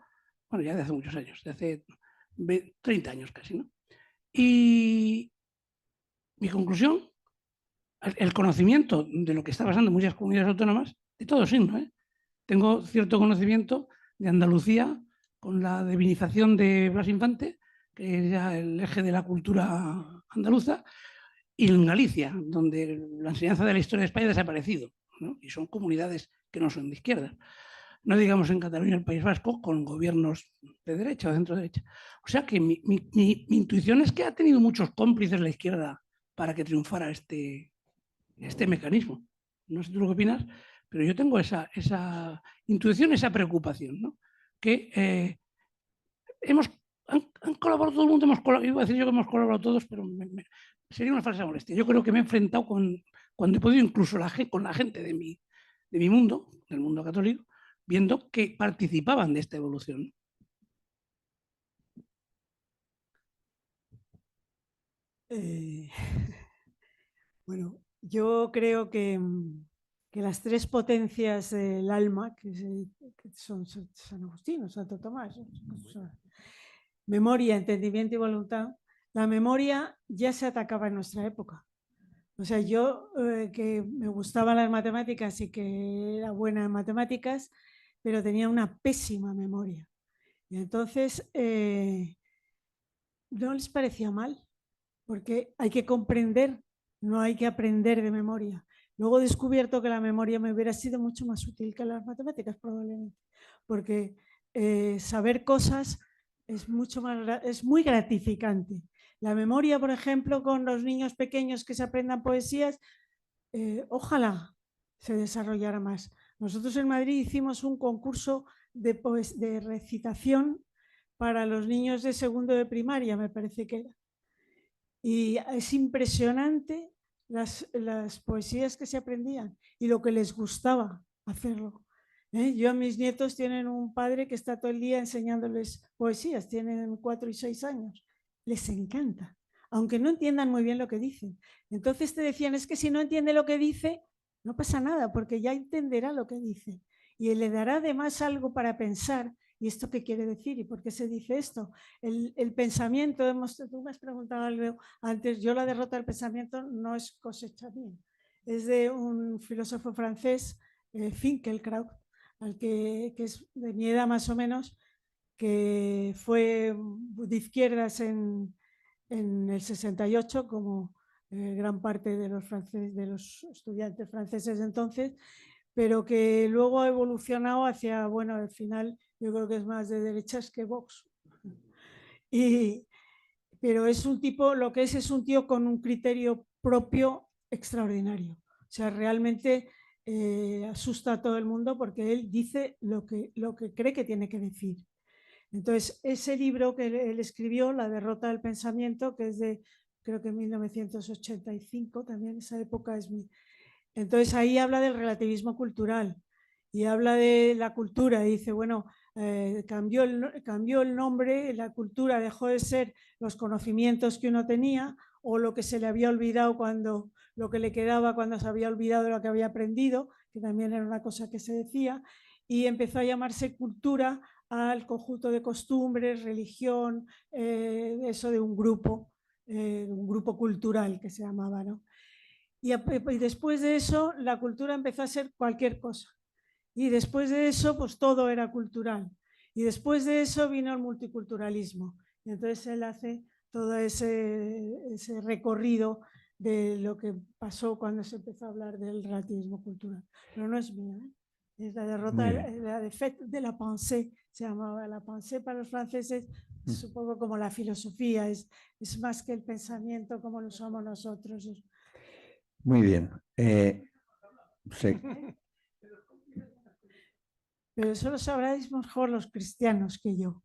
bueno, ya de hace muchos años, de hace 30 años casi, ¿no? Y mi conclusión, el conocimiento de lo que está pasando en muchas comunidades autónomas, de todo signo, ¿eh? Tengo cierto conocimiento de Andalucía con la divinización de Blas Infante, que es ya el eje de la cultura andaluza, y en Galicia, donde la enseñanza de la historia de España ha desaparecido, ¿no? Y son comunidades que no son de izquierda. No digamos en Cataluña, el País Vasco, con gobiernos de derecha o centro derecha. O sea que mi intuición es que ha tenido muchos cómplices la izquierda para que triunfara este mecanismo. No sé tú lo que opinas, pero yo tengo esa intuición, esa preocupación, ¿no? Que han colaborado todo el mundo, iba a decir yo que hemos colaborado todos, pero sería una falsa molestia. Yo creo que me he enfrentado cuando he podido, incluso con la gente de mi mundo, del mundo católico, viendo que participaban de esta evolución. Bueno, yo creo que las tres potencias del alma, que son San Agustín o Santo Tomás, memoria, entendimiento y voluntad, la memoria ya se atacaba en nuestra época. O sea, yo que me gustaban las matemáticas y que era buena en matemáticas, pero tenía una pésima memoria. Y entonces no les parecía mal, porque hay que comprender, no hay que aprender de memoria. Luego he descubierto que la memoria me hubiera sido mucho más útil que las matemáticas, probablemente, porque saber cosas es muy gratificante. La memoria, por ejemplo, con los niños pequeños que se aprendan poesías, ojalá se desarrollara más. Nosotros en Madrid hicimos un concurso de recitación para los niños de segundo de primaria, me parece que era. Y es impresionante las poesías que se aprendían y lo que les gustaba hacerlo. Yo a mis nietos tienen un padre que está todo el día enseñándoles poesías, tienen 4 y 6 años. Les encanta, aunque no entiendan muy bien lo que dicen. Entonces te decían, es que si no entiende lo que dice, no pasa nada, porque ya entenderá lo que dice. Y le dará además algo para pensar. ¿Y esto qué quiere decir? ¿Y por qué se dice esto? El pensamiento, tú me has preguntado algo antes, yo la derrota del pensamiento no es cosecha mía, es de un filósofo francés, Finkielkraut, que es de mi edad más o menos, que fue de izquierdas en el 68, como gran parte de los estudiantes franceses entonces, pero que luego ha evolucionado hacia, bueno, al final yo creo que es más de derechas que Vox. Pero es un tipo, lo que es un tío con un criterio propio extraordinario. O sea, realmente asusta a todo el mundo porque él dice lo que cree que tiene que decir. Entonces, ese libro que él escribió, La derrota del pensamiento, que es de, creo que 1985, también esa época es mi... Entonces, ahí habla del relativismo cultural y habla de la cultura y dice, bueno, cambió el nombre, la cultura dejó de ser los conocimientos que uno tenía o lo que se le había olvidado lo que le quedaba cuando se había olvidado lo que había aprendido, que también era una cosa que se decía, y empezó a llamarse cultura al conjunto de costumbres, religión, eso de un grupo cultural que se llamaba, ¿no? Y después de eso, la cultura empezó a ser cualquier cosa. Y después de eso, pues todo era cultural. Y después de eso vino el multiculturalismo. Y entonces él hace todo ese recorrido de lo que pasó cuando se empezó a hablar del relativismo cultural. Pero no es mío, ¿eh? Es la derrota, la défaite de la pensée, se llamaba la pensée para los franceses, es un poco como la filosofía, es más que el pensamiento como lo somos nosotros. Muy bien. Sí. Pero eso lo sabráis mejor los cristianos que yo.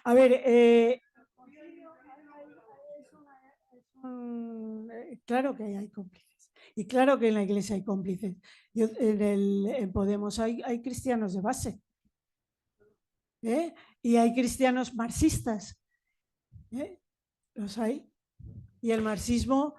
A ver, claro que hay cómplices. Y claro que en la iglesia hay cómplices. En Podemos hay cristianos de base. Y hay cristianos marxistas. Los hay. Y el marxismo,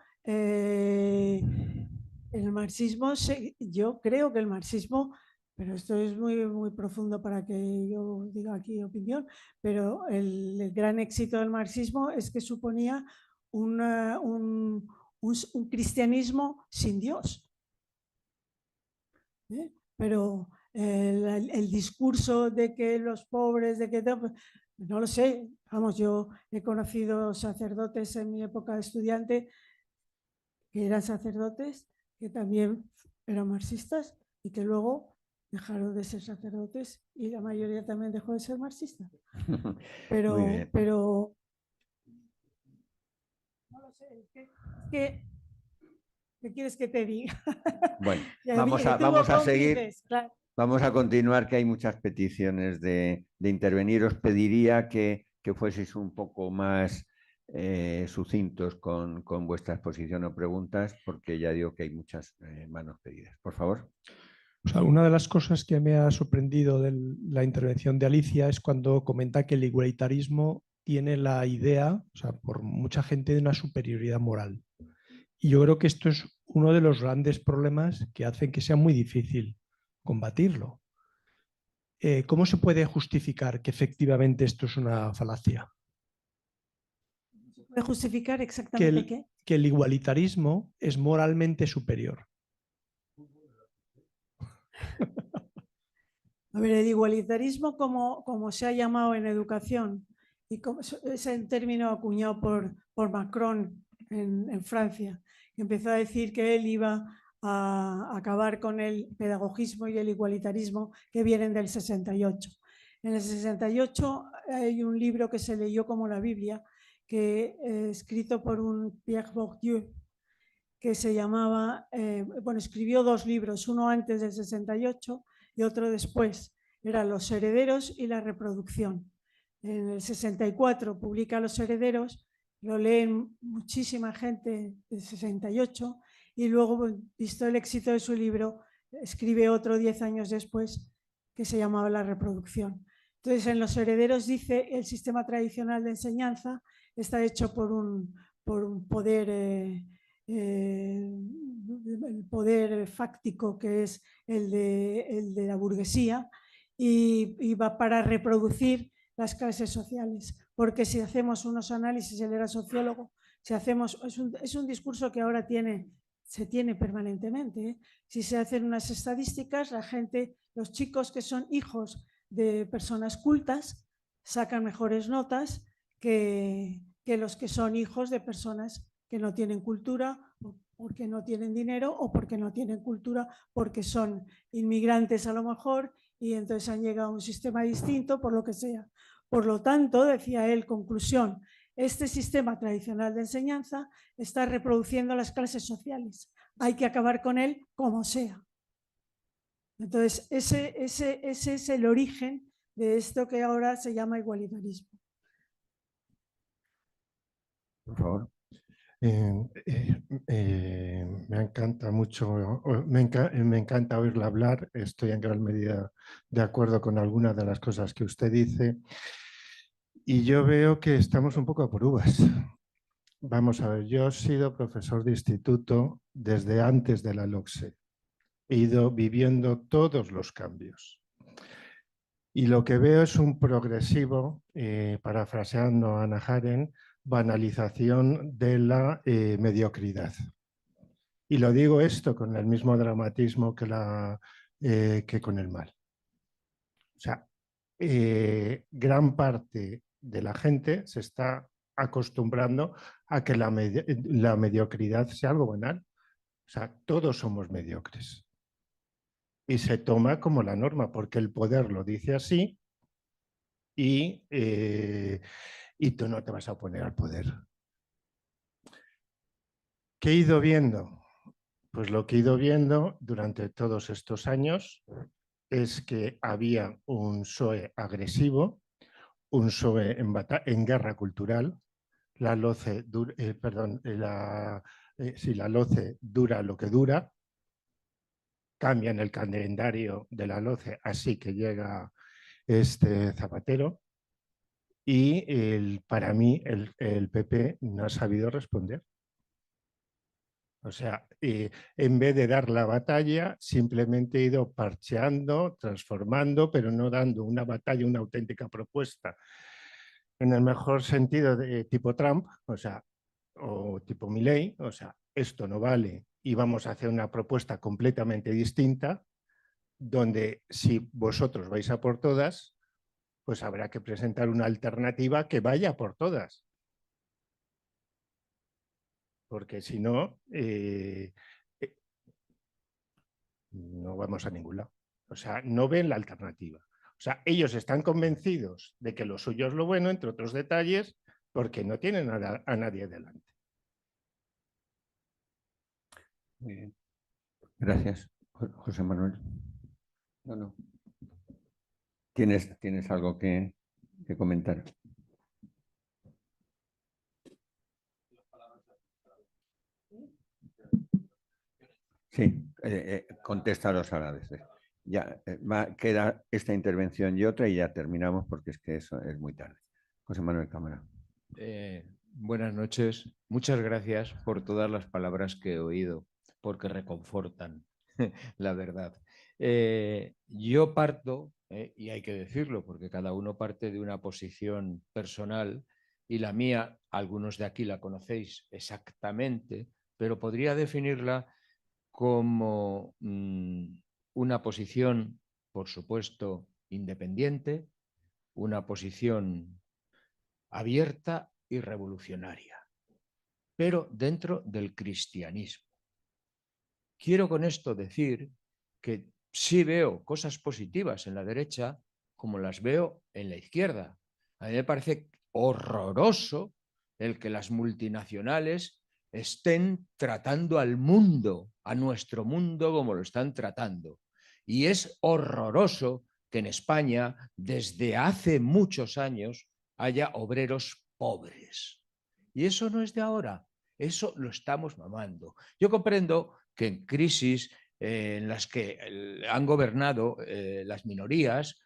yo creo que el marxismo, pero esto es muy, muy profundo para que yo diga aquí opinión, pero el gran éxito del marxismo es que suponía un cristianismo sin Dios. Pero el discurso de que los pobres, de que no lo sé, vamos, yo he conocido sacerdotes en mi época de estudiante que eran sacerdotes, que también eran marxistas y que luego dejaron de ser sacerdotes y la mayoría también dejó de ser marxista. Pero no lo sé, ¿qué quieres que te diga? Bueno, vamos a seguir. Claro. Vamos a continuar, que hay muchas peticiones de intervenir. Os pediría que fueseis un poco más sucintos con vuestra exposición o preguntas, porque ya digo que hay muchas manos pedidas. Por favor. O sea, una de las cosas que me ha sorprendido de la intervención de Alicia es cuando comenta que el igualitarismo tiene la idea, o sea, por mucha gente, de una superioridad moral. Y yo creo que esto es uno de los grandes problemas que hacen que sea muy difícil combatirlo. ¿Cómo se puede justificar que efectivamente esto es una falacia? ¿Se puede justificar exactamente qué? Que el igualitarismo es moralmente superior. A ver, el igualitarismo, como se ha llamado en educación, y es el término acuñado por Macron en Francia, que empezó a decir que él iba a acabar con el pedagogismo y el igualitarismo que vienen del 68. En el 68 hay un libro que se leyó como la Biblia, escrito por un Pierre Bourdieu, que se llamaba, escribió dos libros, uno antes del 68 y otro después. Eran Los herederos y la reproducción. En el 64 publica Los herederos, lo leen muchísima gente del 68 y luego, visto el éxito de su libro, escribe otro 10 años después que se llamaba La reproducción. Entonces, en Los herederos dice el sistema tradicional de enseñanza está hecho por un poder, el poder fáctico que es el de la burguesía y va para reproducir las clases sociales. Porque si hacemos unos análisis, él era sociólogo, si hacemos, es un discurso que ahora tiene se tiene permanentemente, ¿eh? Si se hacen unas estadísticas, la gente, los chicos que son hijos de personas cultas sacan mejores notas que los que son hijos de personas que no tienen cultura, porque no tienen dinero o porque no tienen cultura, porque son inmigrantes a lo mejor y entonces han llegado a un sistema distinto por lo que sea. Por lo tanto, decía él, conclusión, este sistema tradicional de enseñanza está reproduciendo las clases sociales. Hay que acabar con él como sea. Entonces, ese es el origen de esto que ahora se llama igualitarismo. Por favor. Me encanta mucho, me encanta oírla hablar. Estoy en gran medida de acuerdo con algunas de las cosas que usted dice. Y yo veo que estamos un poco a por uvas. Vamos a ver, yo he sido profesor de instituto desde antes de la LOCSE. He ido viviendo todos los cambios. Y lo que veo es un progresivo, parafraseando a Hannah Arendt, banalización de la mediocridad. Y lo digo esto con el mismo dramatismo que con el mal. O sea, gran parte de la gente se está acostumbrando a que la mediocridad sea algo banal. O sea, todos somos mediocres. Y se toma como la norma, porque el poder lo dice así y tú no te vas a oponer al poder. ¿Qué he ido viendo? Pues lo que he ido viendo durante todos estos años es que había un PSOE agresivo, un PSOE en guerra cultural, la LOCE dura lo que dura, cambian el calendario de la LOCE así que llega Zapatero y para mí el PP no ha sabido responder. O sea, en vez de dar la batalla, simplemente he ido parcheando, transformando, pero no dando una batalla, una auténtica propuesta. En el mejor sentido de tipo Trump, o sea, o tipo Milei, o sea, esto no vale y vamos a hacer una propuesta completamente distinta, donde si vosotros vais a por todas, pues habrá que presentar una alternativa que vaya por todas. Porque si no, no vamos a ningún lado. O sea, no ven la alternativa. O sea, ellos están convencidos de que lo suyo es lo bueno, entre otros detalles, porque no tienen a nadie delante. Muy bien. Gracias. José Manuel. No. ¿Tienes algo que comentar? Sí, contéstalos a la vez. Ya queda esta intervención y otra y ya terminamos porque es que eso es muy tarde. José Manuel Cámara. Buenas noches. Muchas gracias por todas las palabras que he oído, porque reconfortan, la verdad. Yo parto, y hay que decirlo, porque cada uno parte de una posición personal y la mía, algunos de aquí la conocéis exactamente, pero podría definirla como una posición, por supuesto, independiente, una posición abierta y revolucionaria, pero dentro del cristianismo. Quiero con esto decir que sí veo cosas positivas en la derecha como las veo en la izquierda. A mí me parece horroroso el que las multinacionales estén tratando al mundo, a nuestro mundo, como lo están tratando. Y es horroroso que en España, desde hace muchos años, haya obreros pobres. Y eso no es de ahora, eso lo estamos mamando. Yo comprendo que en crisis en las que han gobernado las minorías,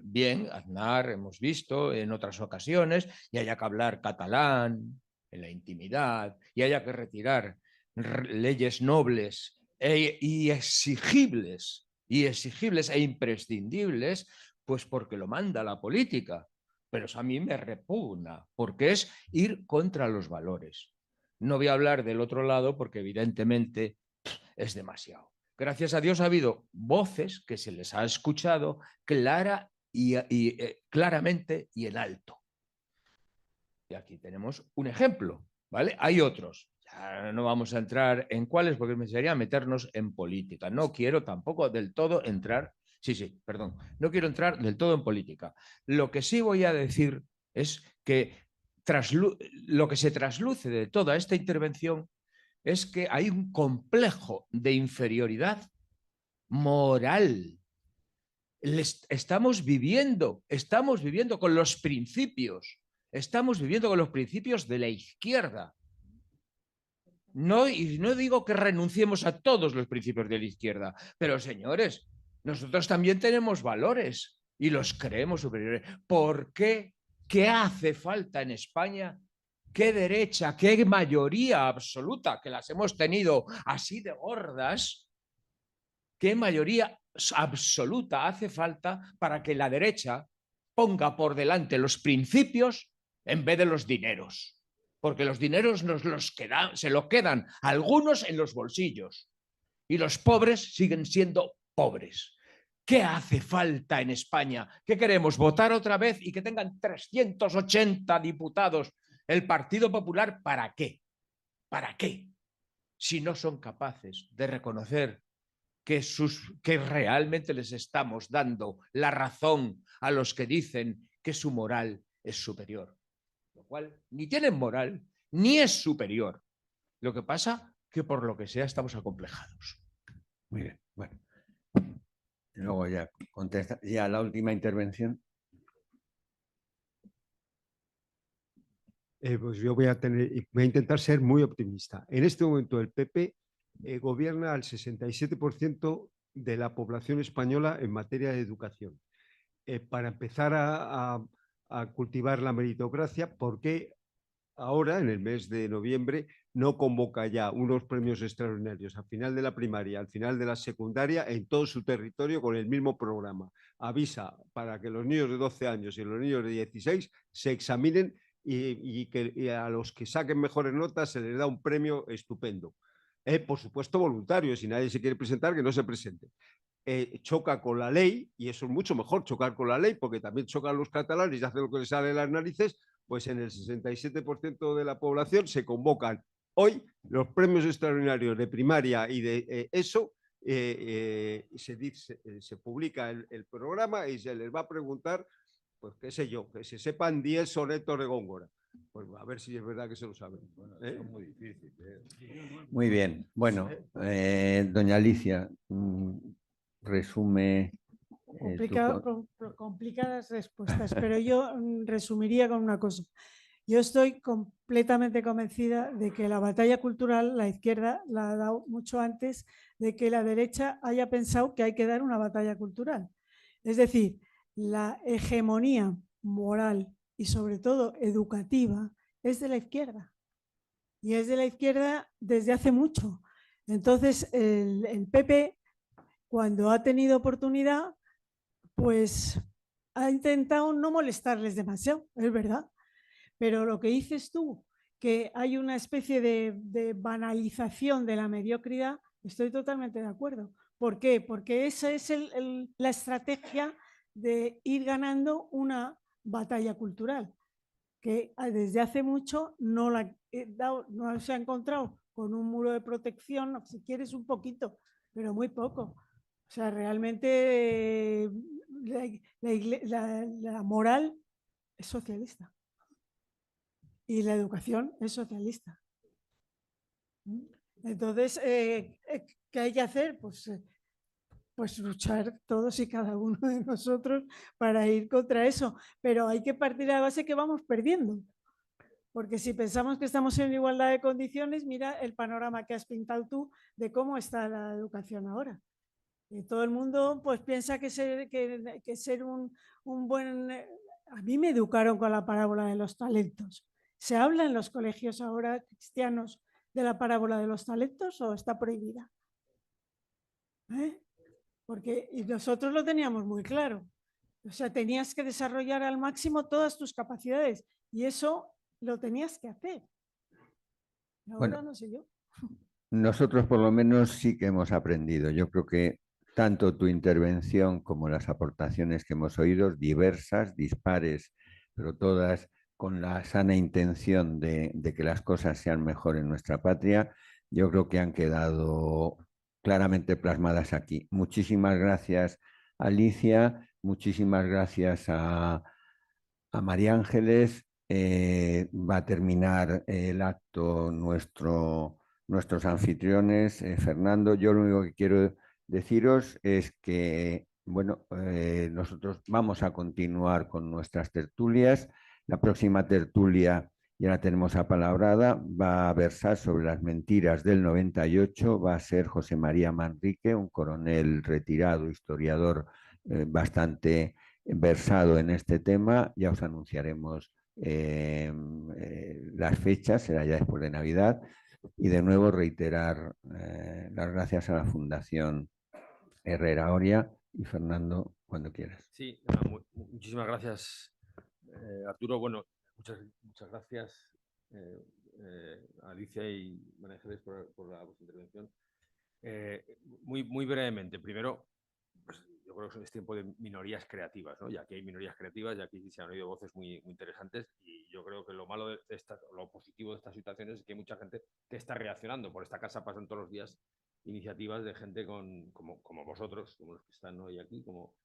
bien, Aznar hemos visto en otras ocasiones, y haya que hablar catalán en la intimidad, y haya que retirar leyes nobles y exigibles e imprescindibles, pues porque lo manda la política. Pero eso a mí me repugna, porque es ir contra los valores. No voy a hablar del otro lado porque evidentemente es demasiado. Gracias a Dios ha habido voces que se les ha escuchado claramente y en alto. Y aquí tenemos un ejemplo, ¿vale? Hay otros. Ya no vamos a entrar en cuáles porque me sería meternos en política. No quiero tampoco del todo entrar. Sí, perdón. No quiero entrar del todo en política. Lo que sí voy a decir es que lo que se trasluce de toda esta intervención es que hay un complejo de inferioridad moral. Estamos viviendo con los principios. Estamos viviendo con los principios de la izquierda. Y no digo que renunciemos a todos los principios de la izquierda, pero señores, nosotros también tenemos valores y los creemos superiores. ¿Por qué? ¿Qué hace falta en España? ¿Qué derecha, qué mayoría absoluta, que las hemos tenido así de gordas? ¿Qué mayoría absoluta hace falta para que la derecha ponga por delante los principios en vez de los dineros? Porque los dineros se los quedan algunos en los bolsillos y los pobres siguen siendo pobres. ¿Qué hace falta en España? ¿Qué queremos? ¿Votar otra vez y que tengan 380 diputados el Partido Popular? ¿Para qué? ¿Para qué? Si no son capaces de reconocer que realmente les estamos dando la razón a los que dicen que su moral es superior. Lo cual ni tienen moral ni es superior. Lo que pasa que por lo que sea estamos acomplejados. Muy bien, bueno. Luego ya contesta, ya la última intervención. Pues yo voy a intentar ser muy optimista. En este momento el PP gobierna al 67% de la población española en materia de educación. Para empezar a cultivar la meritocracia, ¿por qué ahora, en el mes de noviembre, no convoca ya unos premios extraordinarios al final de la primaria, al final de la secundaria, en todo su territorio con el mismo programa? Avisa para que los niños de 12 años y los niños de 16 se examinen y a los que saquen mejores notas se les da un premio estupendo. Por supuesto, voluntario. Si nadie se quiere presentar, que no se presente. Choca con la ley, y eso es mucho mejor, chocar con la ley, porque también chocan los catalanes y hacen lo que les sale de las narices. Pues en el 67% de la población se convocan hoy los premios extraordinarios de primaria y de ESO. Se publica el programa y se les va a preguntar, pues qué sé yo, que se sepan 10 sonetos de Góngora. Pues a ver si es verdad que se lo saben. Bueno, es muy difícil. Muy bien. Bueno, doña Alicia, resume. Complicadas respuestas, pero yo resumiría con una cosa. Yo estoy completamente convencida de que la batalla cultural la izquierda la ha dado mucho antes de que la derecha haya pensado que hay que dar una batalla cultural. Es decir, la hegemonía moral y sobre todo educativa es de la izquierda. Y es de la izquierda desde hace mucho. Entonces, el PP, cuando ha tenido oportunidad, pues ha intentado no molestarles demasiado, es verdad. Pero lo que dices tú, que hay una especie de banalización de la mediocridad, estoy totalmente de acuerdo. ¿Por qué? Porque esa es la estrategia de ir ganando una batalla cultural, que desde hace mucho no se ha encontrado con un muro de protección, si quieres un poquito, pero muy poco. O sea, realmente la moral es socialista y la educación es socialista. Entonces, ¿qué hay que hacer? Pues luchar todos y cada uno de nosotros para ir contra eso. Pero hay que partir de la base que vamos perdiendo. Porque si pensamos que estamos en igualdad de condiciones, mira el panorama que has pintado tú de cómo está la educación ahora. Todo el mundo pues piensa que ser un buen... A mí me educaron con la parábola de los talentos. ¿Se habla en los colegios ahora cristianos de la parábola de los talentos o está prohibida? Porque nosotros lo teníamos muy claro. O sea, tenías que desarrollar al máximo todas tus capacidades y eso lo tenías que hacer. Ahora Bueno, no sé yo. nosotros por lo menos sí que hemos aprendido. Yo creo que tanto tu intervención como las aportaciones que hemos oído, diversas, dispares, pero todas con la sana intención de que las cosas sean mejor en nuestra patria, yo creo que han quedado claramente plasmadas aquí. Muchísimas gracias, Alicia. Muchísimas gracias a María Ángeles. Va a terminar el acto nuestros anfitriones. Fernando, yo lo único que quiero deciros es que, bueno, nosotros vamos a continuar con nuestras tertulias. La próxima tertulia ya la tenemos apalabrada, va a versar sobre las mentiras del 98, va a ser José María Manrique, un coronel retirado, historiador bastante versado en este tema. Ya os anunciaremos las fechas, será ya después de Navidad. Y de nuevo reiterar las gracias a la Fundación Herrera Oria. Y Fernando, cuando quieras. Sí, muchísimas gracias, Arturo. Bueno, muchas gracias, Alicia y María Ángeles, por la vuestra intervención. Muy brevemente, primero, pues, yo creo que es tiempo de minorías creativas, ¿no? Y aquí hay minorías creativas y aquí se han oído voces muy interesantes, y yo creo que lo malo de lo positivo de estas situaciones es que hay mucha gente que está reaccionando. Por esta casa pasan todos los días iniciativas de gente como vosotros, como los que están hoy aquí, como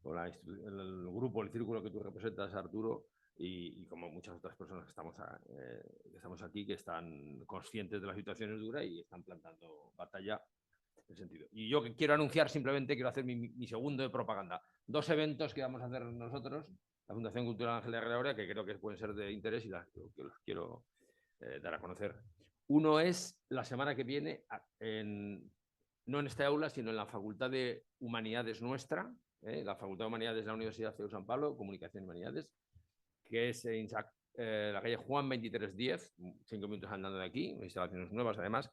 el grupo, el círculo que tú representas, Arturo, y como muchas otras personas que estamos aquí, que están conscientes de la situación es dura y están plantando batalla en ese sentido. Y yo quiero anunciar, simplemente quiero hacer mi segundo de propaganda. 2 eventos que vamos a hacer nosotros, la Fundación Cultural Ángel de Herrera, que creo que pueden ser de interés y que los quiero dar a conocer. Uno es la semana que viene, no en esta aula, sino en la Facultad de Humanidades nuestra, la Facultad de Humanidades de la Universidad CEU San Pablo, Comunicación y Humanidades, que es en la calle Juan 2310, 5 minutos andando de aquí, instalaciones nuevas además.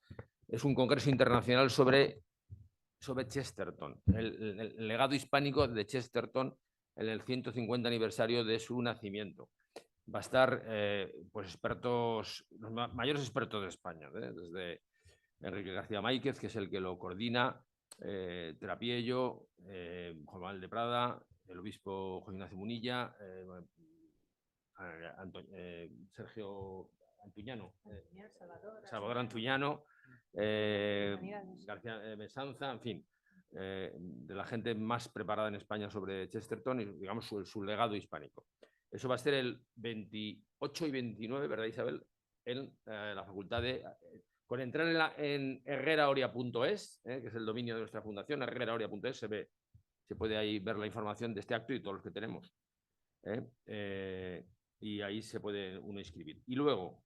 Es un congreso internacional sobre Chesterton, el legado hispánico de Chesterton en el 150 aniversario de su nacimiento. Va a estar pues expertos, los mayores expertos de España, desde Enrique García Máiquez, que es el que lo coordina, Trapiello, Juan Manuel de Prada, el obispo José Ignacio Munilla, Sergio Antuñano, Salvador Antuñano, García Mesanza, en fin, de la gente más preparada en España sobre Chesterton y, digamos, su legado hispánico. Eso va a ser el 28 y 29, ¿verdad, Isabel? En la facultad de... Con entrar en herreraoria.es, que es el dominio de nuestra fundación, herreraoria.es, se puede ahí ver la información de este acto y todos los que tenemos. Y ahí se puede uno inscribir. Y luego,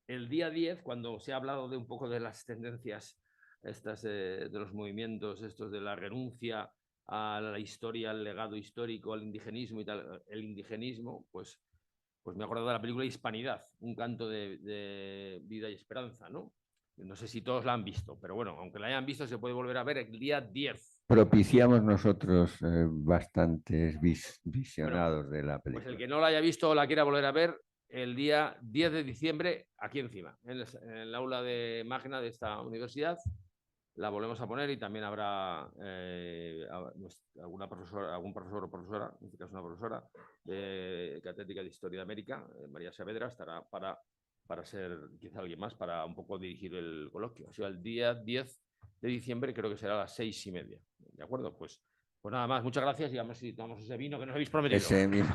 el día 10, cuando se ha hablado de un poco de las tendencias estas de los movimientos estos de la renuncia a la historia, al legado histórico, al indigenismo y tal, el indigenismo, pues me he acordado de la película Hispanidad, un canto de vida y esperanza, ¿no? No sé si todos la han visto, pero bueno, aunque la hayan visto, se puede volver a ver el día 10. Propiciamos nosotros bastantes visionados de la película. Pues el que no la haya visto o la quiera volver a ver, el día 10 de diciembre, aquí encima, en el aula de magna de esta universidad, la volvemos a poner y también habrá algún profesor o profesora, en este caso una profesora de catedrática de Historia de América, María Saavedra, estará para ser quizá alguien más, para un poco dirigir el coloquio. O sea, el día 10 de diciembre creo que será a las 6:30. ¿De acuerdo? Pues nada más, muchas gracias y a ver si tomamos ese vino que nos habéis prometido. Ese vino.